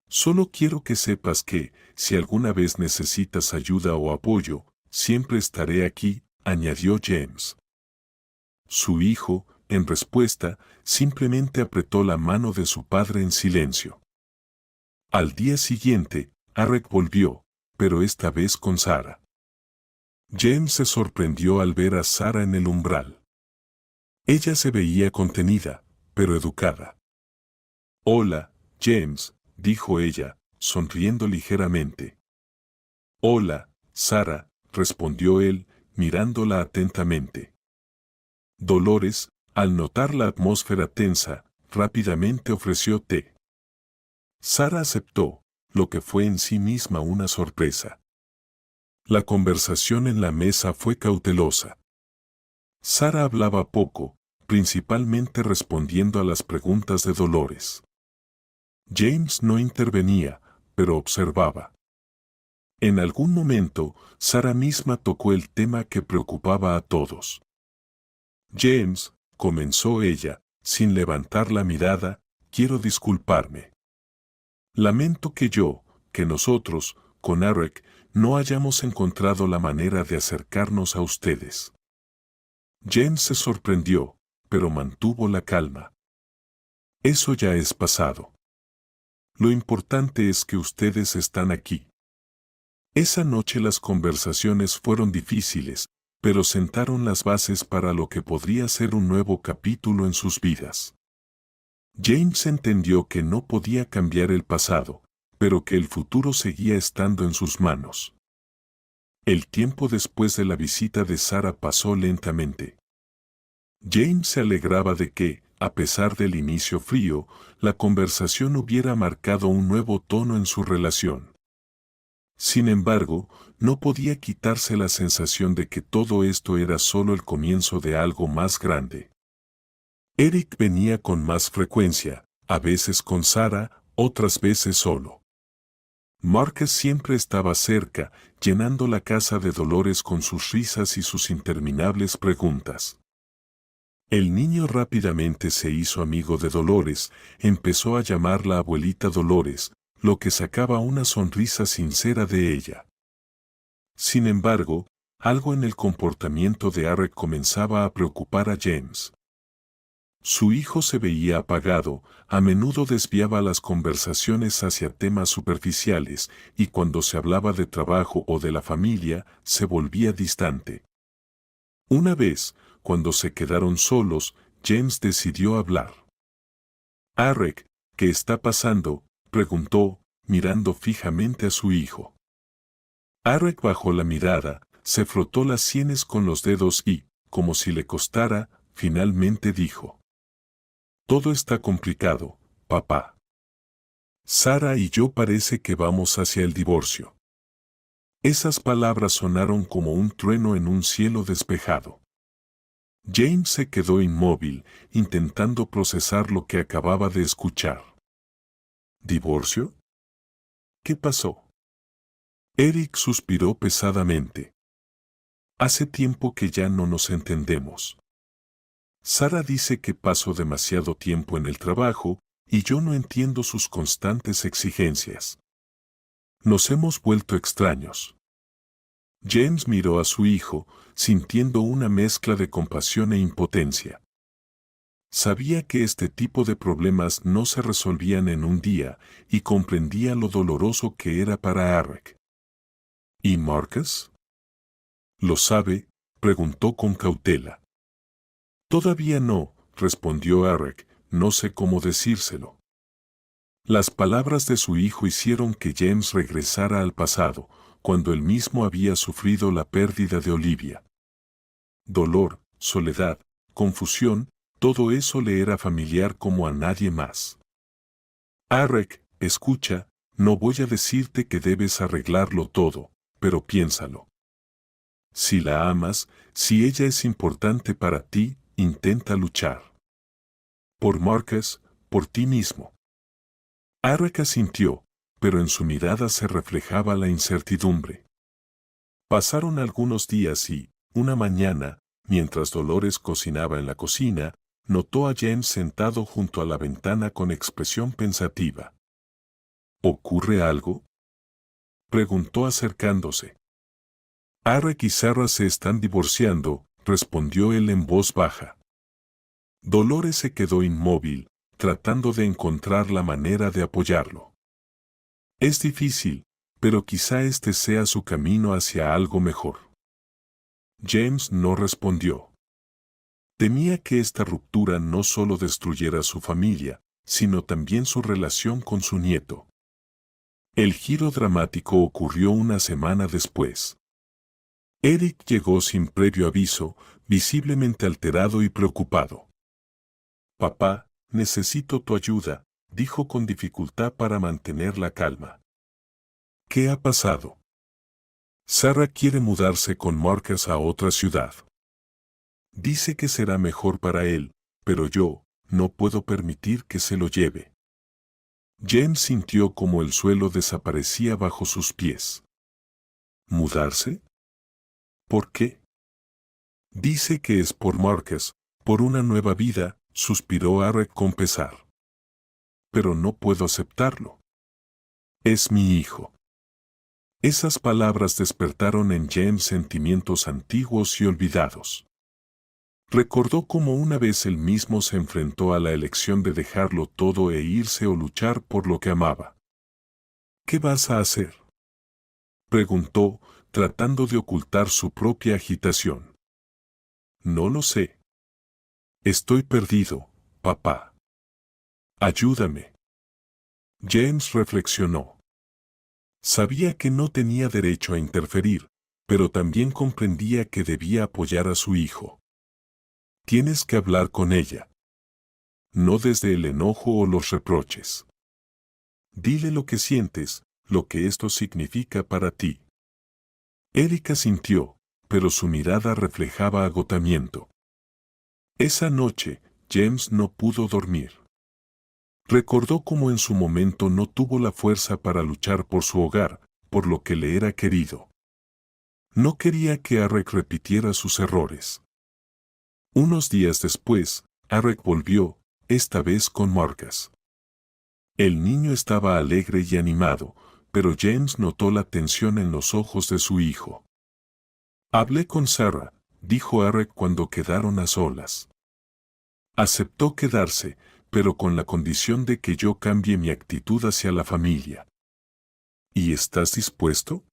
«Solo quiero que sepas que, si alguna vez necesitas ayuda o apoyo, siempre estaré aquí», añadió James. Su hijo, en respuesta, simplemente apretó la mano de su padre en silencio. Al día siguiente, Arek volvió, pero esta vez con Sara. James se sorprendió al ver a Sara en el umbral. Ella se veía contenida, pero educada. «Hola, James», dijo ella, sonriendo ligeramente. «Hola, Sara», respondió él, mirándola atentamente. Dolores, al notar la atmósfera tensa, rápidamente ofreció té. Sara aceptó, lo que fue en sí misma una sorpresa. La conversación en la mesa fue cautelosa. Sara hablaba poco, principalmente respondiendo a las preguntas de Dolores. James no intervenía, pero observaba. En algún momento, Sara misma tocó el tema que preocupaba a todos. «James», comenzó ella, sin levantar la mirada, «quiero disculparme. Lamento que nosotros, con Arek, no hayamos encontrado la manera de acercarnos a ustedes». James se sorprendió, pero mantuvo la calma. «Eso ya es pasado. Lo importante es que ustedes están aquí». Esa noche las conversaciones fueron difíciles, pero sentaron las bases para lo que podría ser un nuevo capítulo en sus vidas. James entendió que no podía cambiar el pasado, pero que el futuro seguía estando en sus manos. El tiempo después de la visita de Sara pasó lentamente. James se alegraba de que, a pesar del inicio frío, la conversación hubiera marcado un nuevo tono en su relación. Sin embargo, no podía quitarse la sensación de que todo esto era solo el comienzo de algo más grande. Eric venía con más frecuencia, a veces con Sara, otras veces solo. Marcus siempre estaba cerca, llenando la casa de Dolores con sus risas y sus interminables preguntas. El niño rápidamente se hizo amigo de Dolores, empezó a llamarla abuelita Dolores, lo que sacaba una sonrisa sincera de ella. Sin embargo, algo en el comportamiento de Arek comenzaba a preocupar a James. Su hijo se veía apagado, a menudo desviaba las conversaciones hacia temas superficiales, y cuando se hablaba de trabajo o de la familia, se volvía distante. Una vez, cuando se quedaron solos, James decidió hablar. «Arek, ¿qué está pasando?», preguntó, mirando fijamente a su hijo. Arek bajó la mirada, se frotó las sienes con los dedos y, como si le costara, finalmente dijo: «Todo está complicado, papá. Sara y yo parece que vamos hacia el divorcio». Esas palabras sonaron como un trueno en un cielo despejado. James se quedó inmóvil, intentando procesar lo que acababa de escuchar. ¿Divorcio? ¿Qué pasó? Eric suspiró pesadamente. «Hace tiempo que ya no nos entendemos. Sara dice que paso demasiado tiempo en el trabajo, y yo no entiendo sus constantes exigencias. Nos hemos vuelto extraños». James miró a su hijo, sintiendo una mezcla de compasión e impotencia. Sabía que este tipo de problemas no se resolvían en un día, y comprendía lo doloroso que era para Arek. «¿Y Marcus? ¿Lo sabe?», preguntó con cautela. «Todavía no», respondió Arek, «no sé cómo decírselo». Las palabras de su hijo hicieron que James regresara al pasado, cuando él mismo había sufrido la pérdida de Olivia. Dolor, soledad, confusión, todo eso le era familiar como a nadie más. «Arek, escucha, no voy a decirte que debes arreglarlo todo, pero piénsalo. Si la amas, si ella es importante para ti, intenta luchar. Por Marcus, por ti mismo». Arek asintió, pero en su mirada se reflejaba la incertidumbre. Pasaron algunos días y, una mañana, mientras Dolores cocinaba en la cocina, notó a James sentado junto a la ventana con expresión pensativa. «¿Ocurre algo?», preguntó acercándose. «Arek y Sara se están divorciando», respondió él en voz baja. Dolores se quedó inmóvil, tratando de encontrar la manera de apoyarlo. Es difícil, pero quizá este sea su camino hacia algo mejor. James no respondió. Temía que esta ruptura no solo destruyera su familia, sino también su relación con su nieto. El giro dramático ocurrió una semana después. Eric llegó sin previo aviso, visiblemente alterado y preocupado. «Papá, necesito tu ayuda», dijo con dificultad para mantener la calma. «¿Qué ha pasado?» «Sarah quiere mudarse con Marcus a otra ciudad. Dice que será mejor para él, pero yo no puedo permitir que se lo lleve». James sintió como el suelo desaparecía bajo sus pies. ¿Mudarse? ¿Por qué? Dice que es por Marcus, por una nueva vida, suspiró Eric con pesar. Pero no puedo aceptarlo. Es mi hijo. Esas palabras despertaron en James sentimientos antiguos y olvidados. Recordó cómo una vez él mismo se enfrentó a la elección de dejarlo todo e irse o luchar por lo que amaba. ¿Qué vas a hacer?, preguntó, tratando de ocultar su propia agitación. No lo sé. Estoy perdido, papá. Ayúdame. James reflexionó. Sabía que no tenía derecho a interferir, pero también comprendía que debía apoyar a su hijo. Tienes que hablar con ella. No desde el enojo o los reproches. Dile lo que sientes, lo que esto significa para ti. Erika sintió, pero su mirada reflejaba agotamiento. Esa noche, James no pudo dormir. Recordó cómo en su momento no tuvo la fuerza para luchar por su hogar, por lo que le era querido. No quería que Eric repitiera sus errores. Unos días después, Eric volvió, esta vez con Marcus. El niño estaba alegre y animado, pero James notó la tensión en los ojos de su hijo. Hablé con Sarah, dijo Eric cuando quedaron a solas. Aceptó quedarse, pero con la condición de que yo cambie mi actitud hacia la familia. ¿Y estás dispuesto?,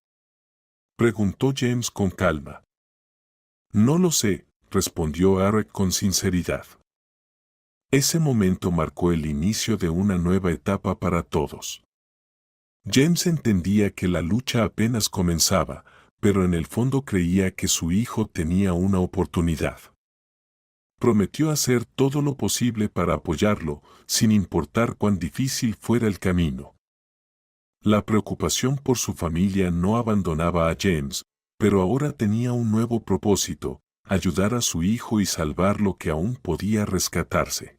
preguntó James con calma. No lo sé, respondió Eric con sinceridad. Ese momento marcó el inicio de una nueva etapa para todos. James entendía que la lucha apenas comenzaba, pero en el fondo creía que su hijo tenía una oportunidad. Prometió hacer todo lo posible para apoyarlo, sin importar cuán difícil fuera el camino. La preocupación por su familia no abandonaba a James, pero ahora tenía un nuevo propósito: ayudar a su hijo y salvar lo que aún podía rescatarse.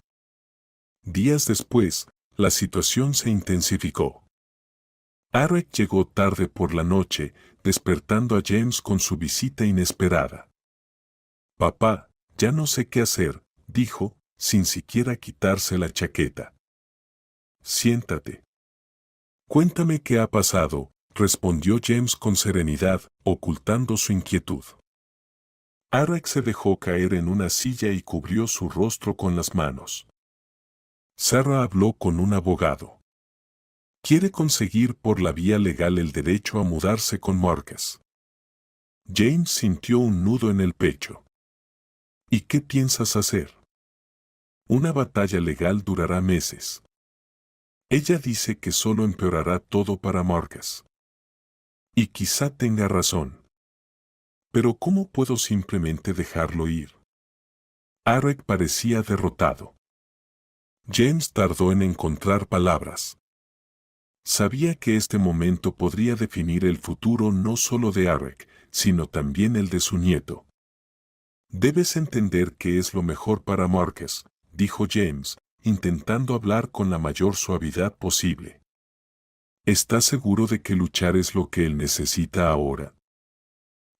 Días después, la situación se intensificó. Eric llegó tarde por la noche, despertando a James con su visita inesperada. «Papá, ya no sé qué hacer», dijo, sin siquiera quitarse la chaqueta. «Siéntate. Cuéntame qué ha pasado», respondió James con serenidad, ocultando su inquietud. Eric se dejó caer en una silla y cubrió su rostro con las manos. Sarah habló con un abogado. Quiere conseguir por la vía legal el derecho a mudarse con Marcus. James sintió un nudo en el pecho. ¿Y qué piensas hacer? Una batalla legal durará meses. Ella dice que solo empeorará todo para Marcus. Y quizá tenga razón. Pero ¿cómo puedo simplemente dejarlo ir? Eric parecía derrotado. James tardó en encontrar palabras. Sabía que este momento podría definir el futuro no solo de Eric, sino también el de su nieto. «Debes entender que es lo mejor para Marcus», dijo James, intentando hablar con la mayor suavidad posible. «¿Estás seguro de que luchar es lo que él necesita ahora?».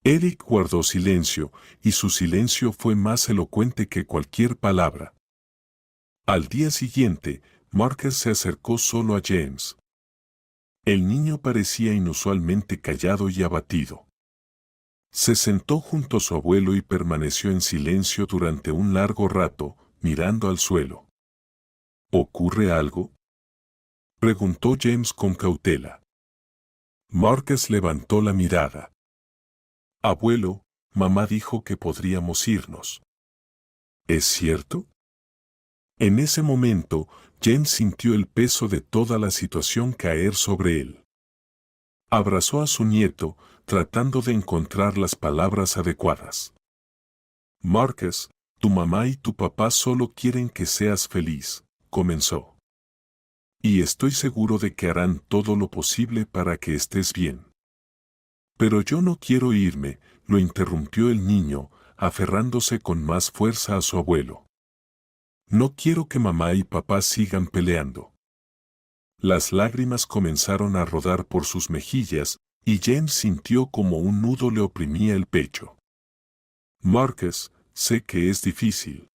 Eric guardó silencio, y su silencio fue más elocuente que cualquier palabra. Al día siguiente, Marcus se acercó solo a James. El niño parecía inusualmente callado y abatido. Se sentó junto a su abuelo y permaneció en silencio durante un largo rato, mirando al suelo. ¿Ocurre algo?, preguntó James con cautela. Marcus levantó la mirada. Abuelo, mamá dijo que podríamos irnos. ¿Es cierto? En ese momento, James sintió el peso de toda la situación caer sobre él. Abrazó a su nieto, tratando de encontrar las palabras adecuadas. Marcus, tu mamá y tu papá solo quieren que seas feliz, comenzó. Y estoy seguro de que harán todo lo posible para que estés bien. Pero yo no quiero irme, lo interrumpió el niño, aferrándose con más fuerza a su abuelo. No quiero que mamá y papá sigan peleando. Las lágrimas comenzaron a rodar por sus mejillas, y James sintió como un nudo le oprimía el pecho. Marcus, sé que es difícil.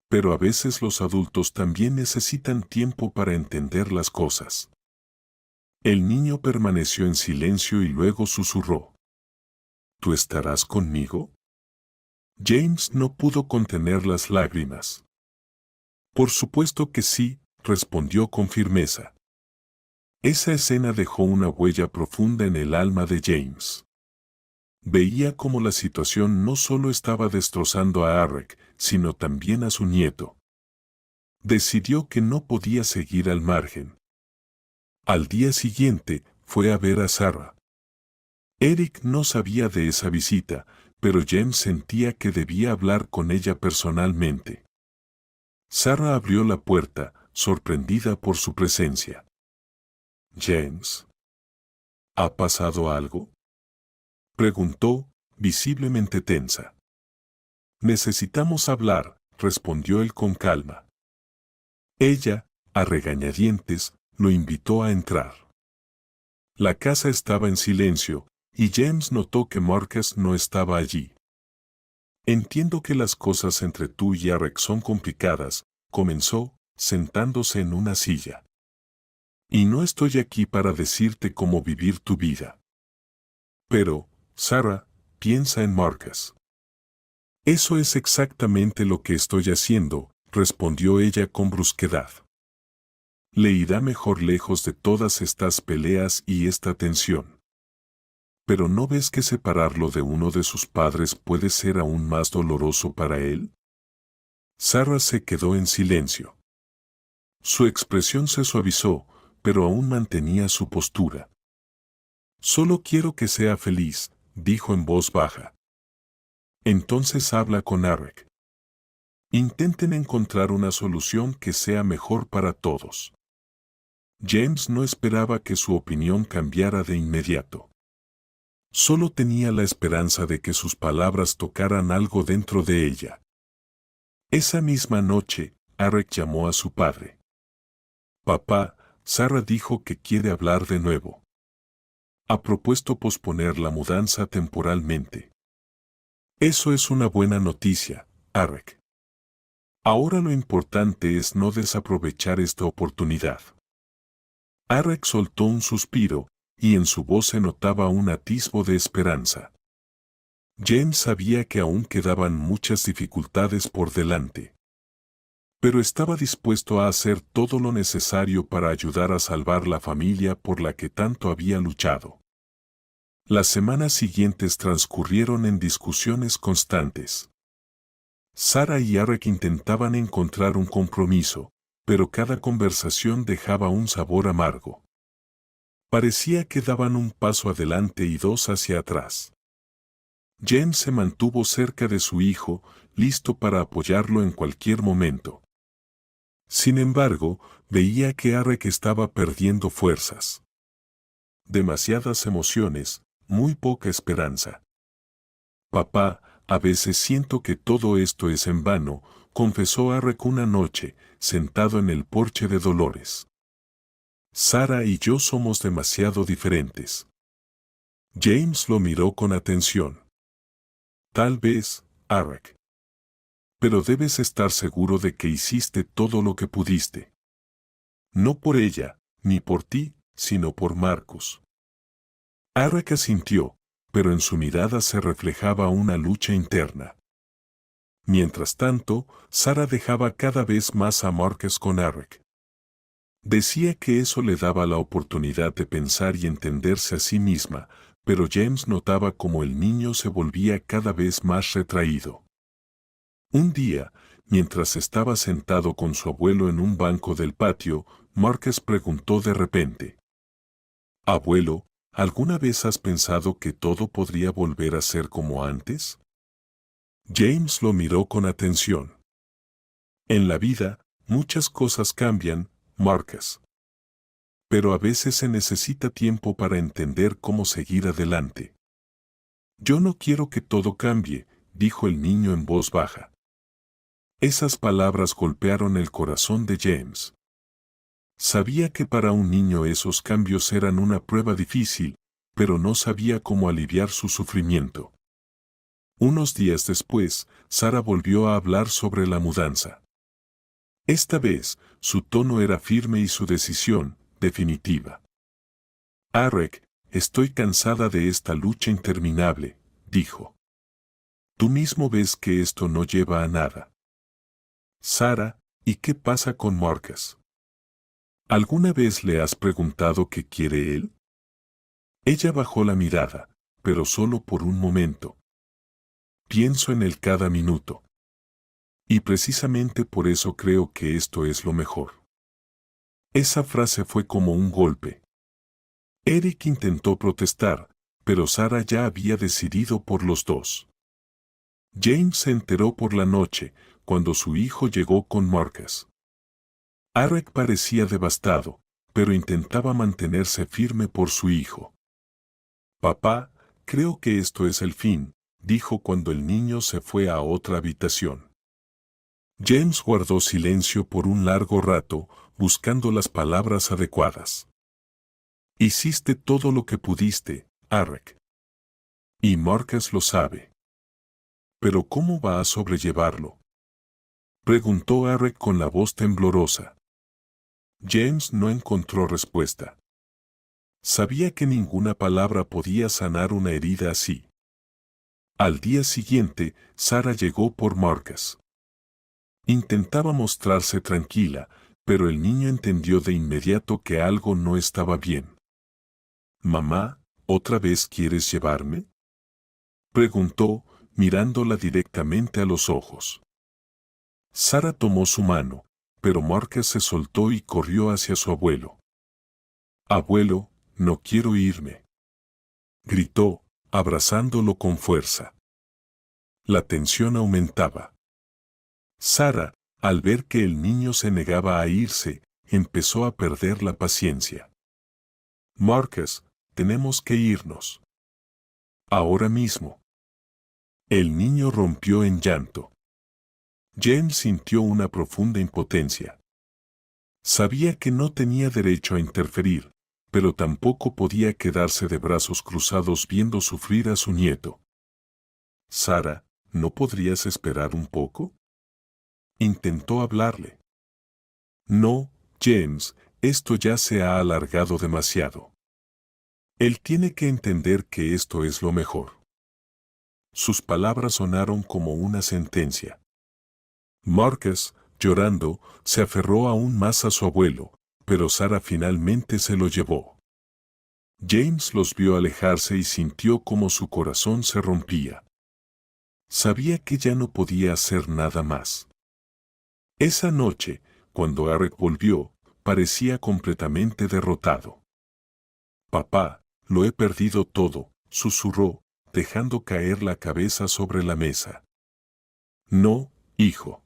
Pero a veces los adultos también necesitan tiempo para entender las cosas. El niño permaneció en silencio y luego susurró. ¿Tú estarás conmigo? James no pudo contener las lágrimas. Por supuesto que sí, respondió con firmeza. Esa escena dejó una huella profunda en el alma de James. Veía cómo la situación no solo estaba destrozando a Arek, sino también a su nieto. Decidió que no podía seguir al margen. Al día siguiente, fue a ver a Sarah. Eric no sabía de esa visita, pero James sentía que debía hablar con ella personalmente. Sarah abrió la puerta, sorprendida por su presencia. James, ¿ha pasado algo?, preguntó, visiblemente tensa. Necesitamos hablar, respondió él con calma. Ella, a regañadientes, lo invitó a entrar. La casa estaba en silencio, y James notó que Marcus no estaba allí. Entiendo que las cosas entre tú y Arek son complicadas, comenzó, sentándose en una silla. Y no estoy aquí para decirte cómo vivir tu vida. Pero, Sarah, piensa en Marcus. Eso es exactamente lo que estoy haciendo, respondió ella con brusquedad. Le irá mejor lejos de todas estas peleas y esta tensión. ¿Pero no ves que separarlo de uno de sus padres puede ser aún más doloroso para él? Sarah se quedó en silencio. Su expresión se suavizó, pero aún mantenía su postura. Solo quiero que sea feliz, dijo en voz baja. Entonces habla con Arek. Intenten encontrar una solución que sea mejor para todos. James no esperaba que su opinión cambiara de inmediato. Solo tenía la esperanza de que sus palabras tocaran algo dentro de ella. Esa misma noche, Arek llamó a su padre. Papá, Sarah dijo que quiere hablar de nuevo. Ha propuesto posponer la mudanza temporalmente. Eso es una buena noticia, Arek. Ahora lo importante es no desaprovechar esta oportunidad. Arek soltó un suspiro, y en su voz se notaba un atisbo de esperanza. James sabía que aún quedaban muchas dificultades por delante. Pero estaba dispuesto a hacer todo lo necesario para ayudar a salvar la familia por la que tanto había luchado. Las semanas siguientes transcurrieron en discusiones constantes. Sarah y Arek intentaban encontrar un compromiso, pero cada conversación dejaba un sabor amargo. Parecía que daban un paso adelante y dos hacia atrás. James se mantuvo cerca de su hijo, listo para apoyarlo en cualquier momento. Sin embargo, veía que Arek estaba perdiendo fuerzas. Demasiadas emociones, muy poca esperanza. Papá, a veces siento que todo esto es en vano, confesó Arek una noche, sentado en el porche de Dolores. Sarah y yo somos demasiado diferentes. James lo miró con atención. Tal vez, Arek. Pero debes estar seguro de que hiciste todo lo que pudiste. No por ella, ni por ti, sino por Marcus. Arek asintió, pero en su mirada se reflejaba una lucha interna. Mientras tanto, Sara dejaba cada vez más a Marcus con Eric. Decía que eso le daba la oportunidad de pensar y entenderse a sí misma, pero James notaba cómo el niño se volvía cada vez más retraído. Un día, mientras estaba sentado con su abuelo en un banco del patio, Marcus preguntó de repente: «Abuelo, ¿alguna vez has pensado que todo podría volver a ser como antes?» James lo miró con atención. «En la vida, muchas cosas cambian, Marcus. Pero a veces se necesita tiempo para entender cómo seguir adelante». «Yo no quiero que todo cambie», dijo el niño en voz baja. Esas palabras golpearon el corazón de James. Sabía que para un niño esos cambios eran una prueba difícil, pero no sabía cómo aliviar su sufrimiento. Unos días después, Sara volvió a hablar sobre la mudanza. Esta vez, su tono era firme y su decisión, definitiva. «Eric, estoy cansada de esta lucha interminable», dijo. «Tú mismo ves que esto no lleva a nada». «Sara, ¿y qué pasa con Marcus? ¿Alguna vez le has preguntado qué quiere él?» Ella bajó la mirada, pero solo por un momento. «Pienso en él cada minuto. Y precisamente por eso creo que esto es lo mejor». Esa frase fue como un golpe. Eric intentó protestar, pero Sara ya había decidido por los dos. James se enteró por la noche, cuando su hijo llegó con Marcus. Eric parecía devastado, pero intentaba mantenerse firme por su hijo. «Papá, creo que esto es el fin», dijo cuando el niño se fue a otra habitación. James guardó silencio por un largo rato, buscando las palabras adecuadas. «Hiciste todo lo que pudiste, Eric. Y Marcus lo sabe. ¿Pero cómo va a sobrellevarlo?», preguntó Eric con la voz temblorosa. James no encontró respuesta. Sabía que ninguna palabra podía sanar una herida así. Al día siguiente, Sara llegó por Marcus. Intentaba mostrarse tranquila, pero el niño entendió de inmediato que algo no estaba bien. «Mamá, ¿otra vez quieres llevarme?», preguntó, mirándola directamente a los ojos. Sara tomó su mano, pero Marcus se soltó y corrió hacia su abuelo. «Abuelo, no quiero irme», gritó, abrazándolo con fuerza. La tensión aumentaba. Sara, al ver que el niño se negaba a irse, empezó a perder la paciencia. «Marcus, tenemos que irnos. Ahora mismo». El niño rompió en llanto. James sintió una profunda impotencia. Sabía que no tenía derecho a interferir, pero tampoco podía quedarse de brazos cruzados viendo sufrir a su nieto. «Sara, ¿no podrías esperar un poco?», intentó hablarle. «No, James, esto ya se ha alargado demasiado. Él tiene que entender que esto es lo mejor». Sus palabras sonaron como una sentencia. Marcus, llorando, se aferró aún más a su abuelo, pero Sara finalmente se lo llevó. James los vio alejarse y sintió como su corazón se rompía. Sabía que ya no podía hacer nada más. Esa noche, cuando Eric volvió, parecía completamente derrotado. «Papá, lo he perdido todo», susurró, dejando caer la cabeza sobre la mesa. «No, hijo.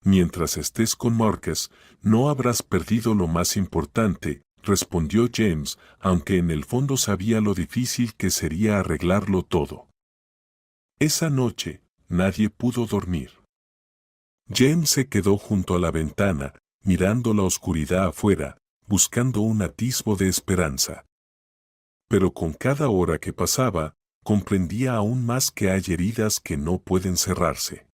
Mientras estés con Marcus, no habrás perdido lo más importante», respondió James, aunque en el fondo sabía lo difícil que sería arreglarlo todo. Esa noche, nadie pudo dormir. James se quedó junto a la ventana, mirando la oscuridad afuera, buscando un atisbo de esperanza. Pero con cada hora que pasaba, comprendía aún más que hay heridas que no pueden cerrarse.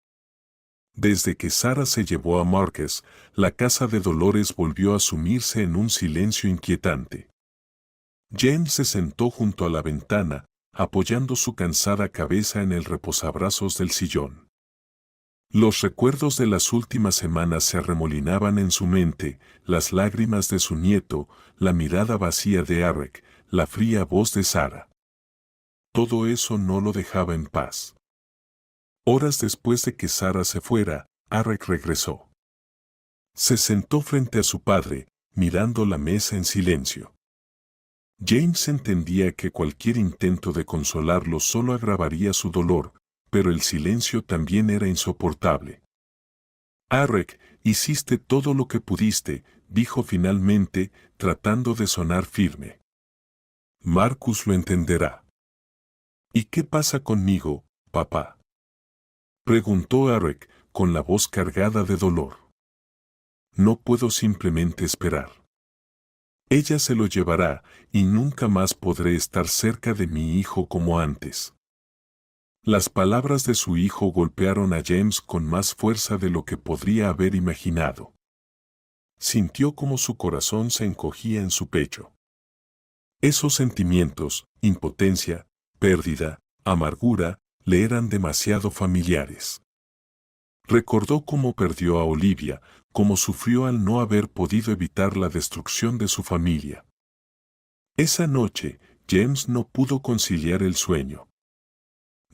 Desde que Sara se llevó a Marcus, la casa de Dolores volvió a sumirse en un silencio inquietante. James se sentó junto a la ventana, apoyando su cansada cabeza en el reposabrazos del sillón. Los recuerdos de las últimas semanas se arremolinaban en su mente, las lágrimas de su nieto, la mirada vacía de Arek, la fría voz de Sara. Todo eso no lo dejaba en paz. Horas después de que Sara se fuera, Arek regresó. Se sentó frente a su padre, mirando la mesa en silencio. James entendía que cualquier intento de consolarlo solo agravaría su dolor, pero el silencio también era insoportable. Arek, hiciste todo lo que pudiste, dijo finalmente, tratando de sonar firme. Marcus lo entenderá. ¿Y qué pasa conmigo, papá? Preguntó Arek, con la voz cargada de dolor. No puedo simplemente esperar. Ella se lo llevará, y nunca más podré estar cerca de mi hijo como antes. Las palabras de su hijo golpearon a James con más fuerza de lo que podría haber imaginado. Sintió como su corazón se encogía en su pecho. Esos sentimientos, impotencia, pérdida, amargura, le eran demasiado familiares. Recordó cómo perdió a Olivia, cómo sufrió al no haber podido evitar la destrucción de su familia. Esa noche, James no pudo conciliar el sueño.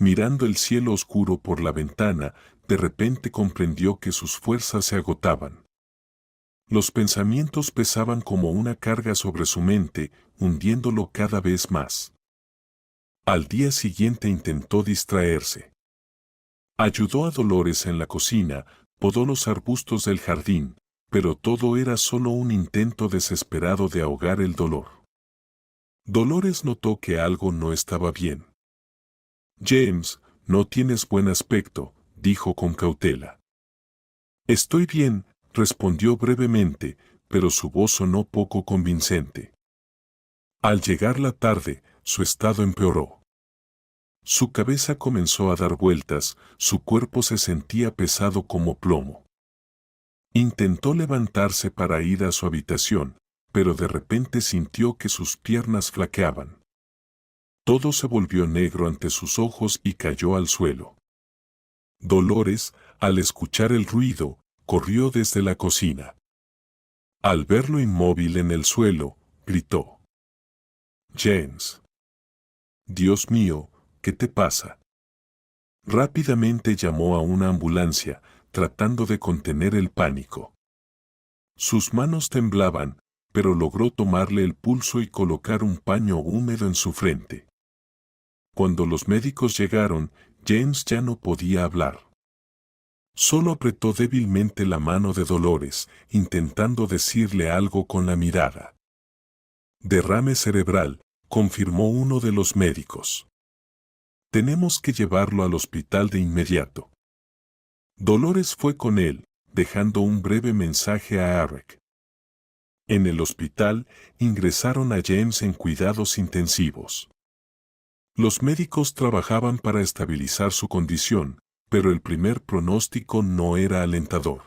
Mirando el cielo oscuro por la ventana, de repente comprendió que sus fuerzas se agotaban. Los pensamientos pesaban como una carga sobre su mente, hundiéndolo cada vez más. Al día siguiente intentó distraerse. Ayudó a Dolores en la cocina, podó los arbustos del jardín, pero todo era solo un intento desesperado de ahogar el dolor. Dolores notó que algo no estaba bien. James, no tienes buen aspecto, dijo con cautela. Estoy bien, respondió brevemente, pero su voz sonó poco convincente. Al llegar la tarde, su estado empeoró. Su cabeza comenzó a dar vueltas, su cuerpo se sentía pesado como plomo. Intentó levantarse para ir a su habitación, pero de repente sintió que sus piernas flaqueaban. Todo se volvió negro ante sus ojos y cayó al suelo. Dolores, al escuchar el ruido, corrió desde la cocina. Al verlo inmóvil en el suelo, gritó. James. Dios mío, ¿qué te pasa? Rápidamente llamó a una ambulancia, tratando de contener el pánico. Sus manos temblaban, pero logró tomarle el pulso y colocar un paño húmedo en su frente. Cuando los médicos llegaron, James ya no podía hablar. Solo apretó débilmente la mano de Dolores, intentando decirle algo con la mirada. Derrame cerebral, confirmó uno de los médicos. Tenemos que llevarlo al hospital de inmediato. Dolores fue con él, dejando un breve mensaje a Arek. En el hospital, ingresaron a James en cuidados intensivos. Los médicos trabajaban para estabilizar su condición, pero el primer pronóstico no era alentador.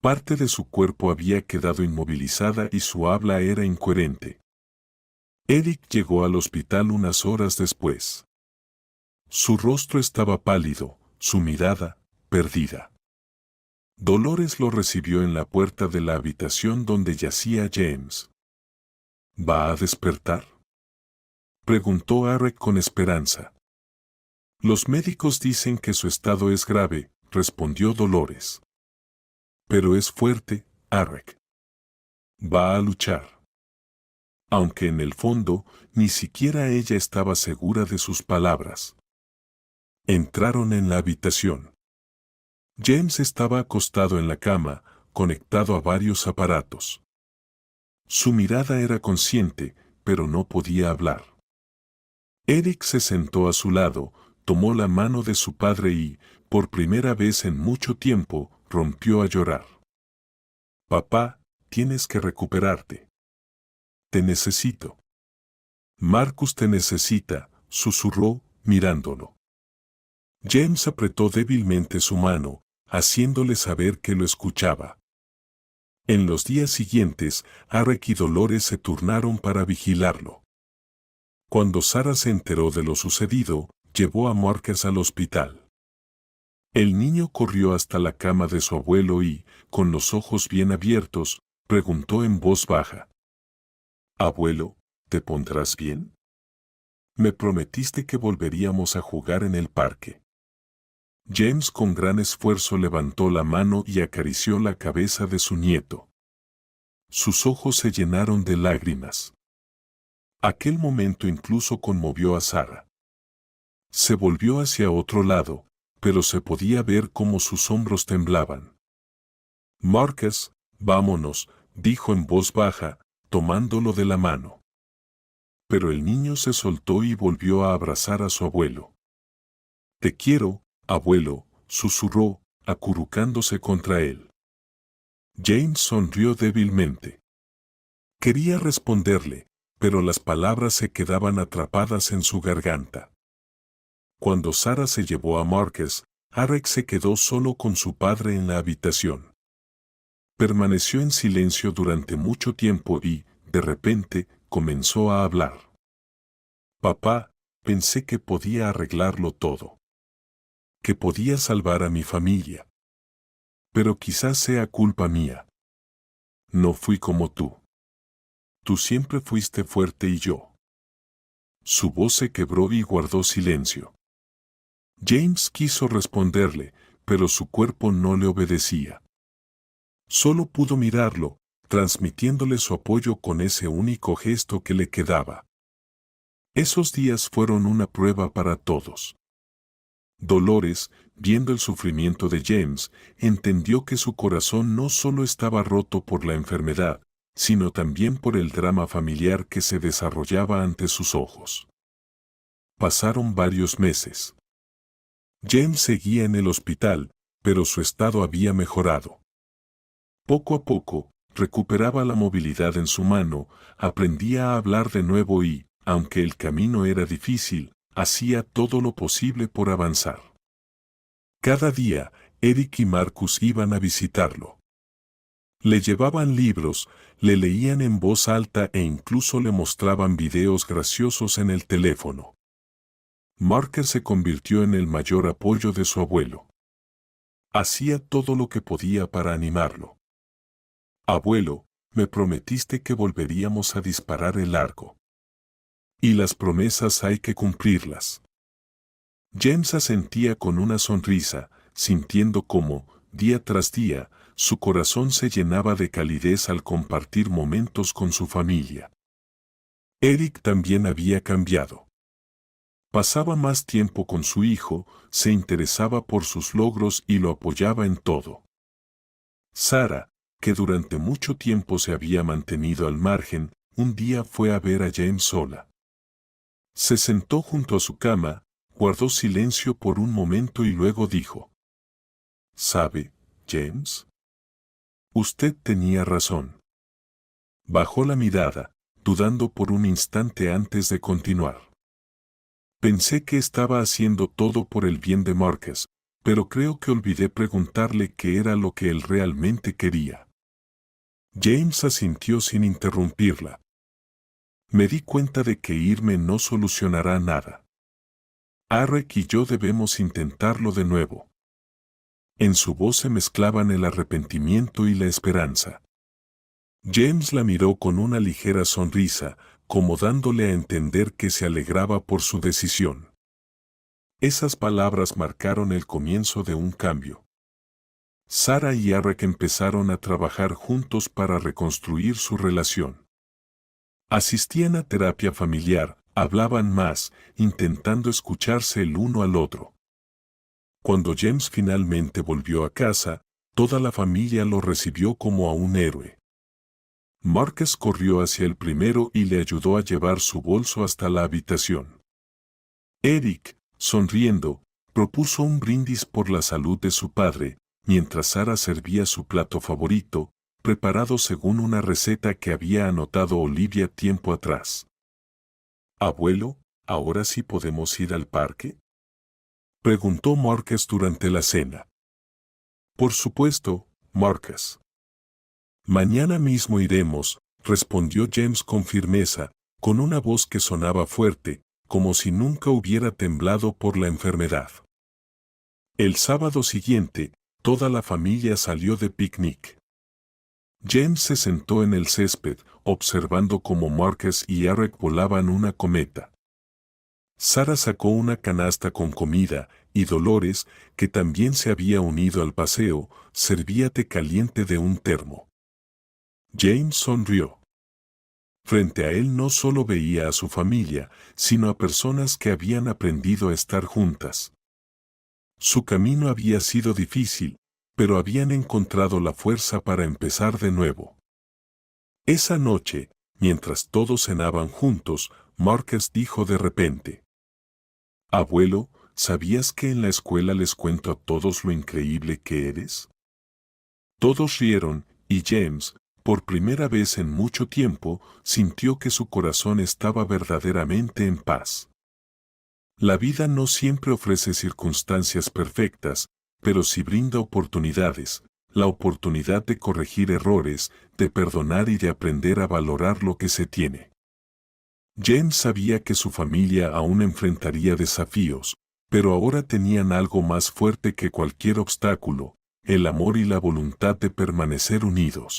Parte de su cuerpo había quedado inmovilizada y su habla era incoherente. Eric llegó al hospital unas horas después. Su rostro estaba pálido, su mirada, perdida. Dolores lo recibió en la puerta de la habitación donde yacía James. ¿Va a despertar?, preguntó Arek con esperanza. Los médicos dicen que su estado es grave, respondió Dolores. Pero es fuerte, Arek. Va a luchar. Aunque en el fondo, ni siquiera ella estaba segura de sus palabras. Entraron en la habitación. James estaba acostado en la cama, conectado a varios aparatos. Su mirada era consciente, pero no podía hablar. Eric se sentó a su lado, tomó la mano de su padre y, por primera vez en mucho tiempo, rompió a llorar. Papá, tienes que recuperarte. Te necesito. Marcus te necesita, susurró, mirándolo. James apretó débilmente su mano, haciéndole saber que lo escuchaba. En los días siguientes, Arek y Dolores se turnaron para vigilarlo. Cuando Sara se enteró de lo sucedido, llevó a Marcus al hospital. El niño corrió hasta la cama de su abuelo y, con los ojos bien abiertos, preguntó en voz baja. «Abuelo, ¿te pondrás bien? Me prometiste que volveríamos a jugar en el parque». James con gran esfuerzo levantó la mano y acarició la cabeza de su nieto. Sus ojos se llenaron de lágrimas. Aquel momento incluso conmovió a Sarah. Se volvió hacia otro lado, pero se podía ver cómo sus hombros temblaban. «Marcus, vámonos», dijo en voz baja, tomándolo de la mano. Pero el niño se soltó y volvió a abrazar a su abuelo. «Te quiero, abuelo», susurró, acurrucándose contra él. James sonrió débilmente. Quería responderle, pero las palabras se quedaban atrapadas en su garganta. Cuando Sarah se llevó a Marcus, Alec se quedó solo con su padre en la habitación. Permaneció en silencio durante mucho tiempo y, de repente, comenzó a hablar. «Papá, pensé que podía arreglarlo todo. Que podía salvar a mi familia. Pero quizás sea culpa mía. No fui como tú. Tú siempre fuiste fuerte y yo». Su voz se quebró y guardó silencio. James quiso responderle, pero su cuerpo no le obedecía. Solo pudo mirarlo, transmitiéndole su apoyo con ese único gesto que le quedaba. Esos días fueron una prueba para todos. Dolores, viendo el sufrimiento de James, entendió que su corazón no solo estaba roto por la enfermedad, sino también por el drama familiar que se desarrollaba ante sus ojos. Pasaron varios meses. James seguía en el hospital, pero su estado había mejorado. Poco a poco, recuperaba la movilidad en su mano, aprendía a hablar de nuevo y, aunque el camino era difícil, hacía todo lo posible por avanzar. Cada día, Eric y Marcus iban a visitarlo. Le llevaban libros, le leían en voz alta e incluso le mostraban videos graciosos en el teléfono. Marcus se convirtió en el mayor apoyo de su abuelo. Hacía todo lo que podía para animarlo. «Abuelo, me prometiste que volveríamos a disparar el arco. Y las promesas hay que cumplirlas». James asentía con una sonrisa, sintiendo cómo, día tras día, su corazón se llenaba de calidez al compartir momentos con su familia. Eric también había cambiado. Pasaba más tiempo con su hijo, se interesaba por sus logros y lo apoyaba en todo. Sarah, que durante mucho tiempo se había mantenido al margen, un día fue a ver a James sola. Se sentó junto a su cama, guardó silencio por un momento y luego dijo: «¿Sabe, James? Usted tenía razón». Bajó la mirada, dudando por un instante antes de continuar. «Pensé que estaba haciendo todo por el bien de Marcus, pero creo que olvidé preguntarle qué era lo que él realmente quería». James asintió sin interrumpirla. «Me di cuenta de que irme no solucionará nada. Alec y yo debemos intentarlo de nuevo». En su voz se mezclaban el arrepentimiento y la esperanza. James la miró con una ligera sonrisa, como dándole a entender que se alegraba por su decisión. Esas palabras marcaron el comienzo de un cambio. Sarah y Alec empezaron a trabajar juntos para reconstruir su relación. Asistían a terapia familiar, hablaban más, intentando escucharse el uno al otro. Cuando James finalmente volvió a casa, toda la familia lo recibió como a un héroe. Marcus corrió hacia el primero y le ayudó a llevar su bolso hasta la habitación. Eric, sonriendo, propuso un brindis por la salud de su padre, mientras Sarah servía su plato favorito, preparado según una receta que había anotado Olivia tiempo atrás. «Abuelo, ¿ahora sí podemos ir al parque?», preguntó Marcus durante la cena. «Por supuesto, Marcus. Mañana mismo iremos», respondió James con firmeza, con una voz que sonaba fuerte, como si nunca hubiera temblado por la enfermedad. El sábado siguiente, toda la familia salió de picnic. James se sentó en el césped, observando cómo Marcus y Eric volaban una cometa. Sarah sacó una canasta con comida, y Dolores, que también se había unido al paseo, servía té caliente de un termo. James sonrió. Frente a él no solo veía a su familia, sino a personas que habían aprendido a estar juntas. Su camino había sido difícil, pero habían encontrado la fuerza para empezar de nuevo. Esa noche, mientras todos cenaban juntos, Marcus dijo de repente: «Abuelo, ¿sabías que en la escuela les cuento a todos lo increíble que eres?» Todos rieron, y James, por primera vez en mucho tiempo, sintió que su corazón estaba verdaderamente en paz. La vida no siempre ofrece circunstancias perfectas, pero sí brinda oportunidades, la oportunidad de corregir errores, de perdonar y de aprender a valorar lo que se tiene. James sabía que su familia aún enfrentaría desafíos, pero ahora tenían algo más fuerte que cualquier obstáculo: el amor y la voluntad de permanecer unidos.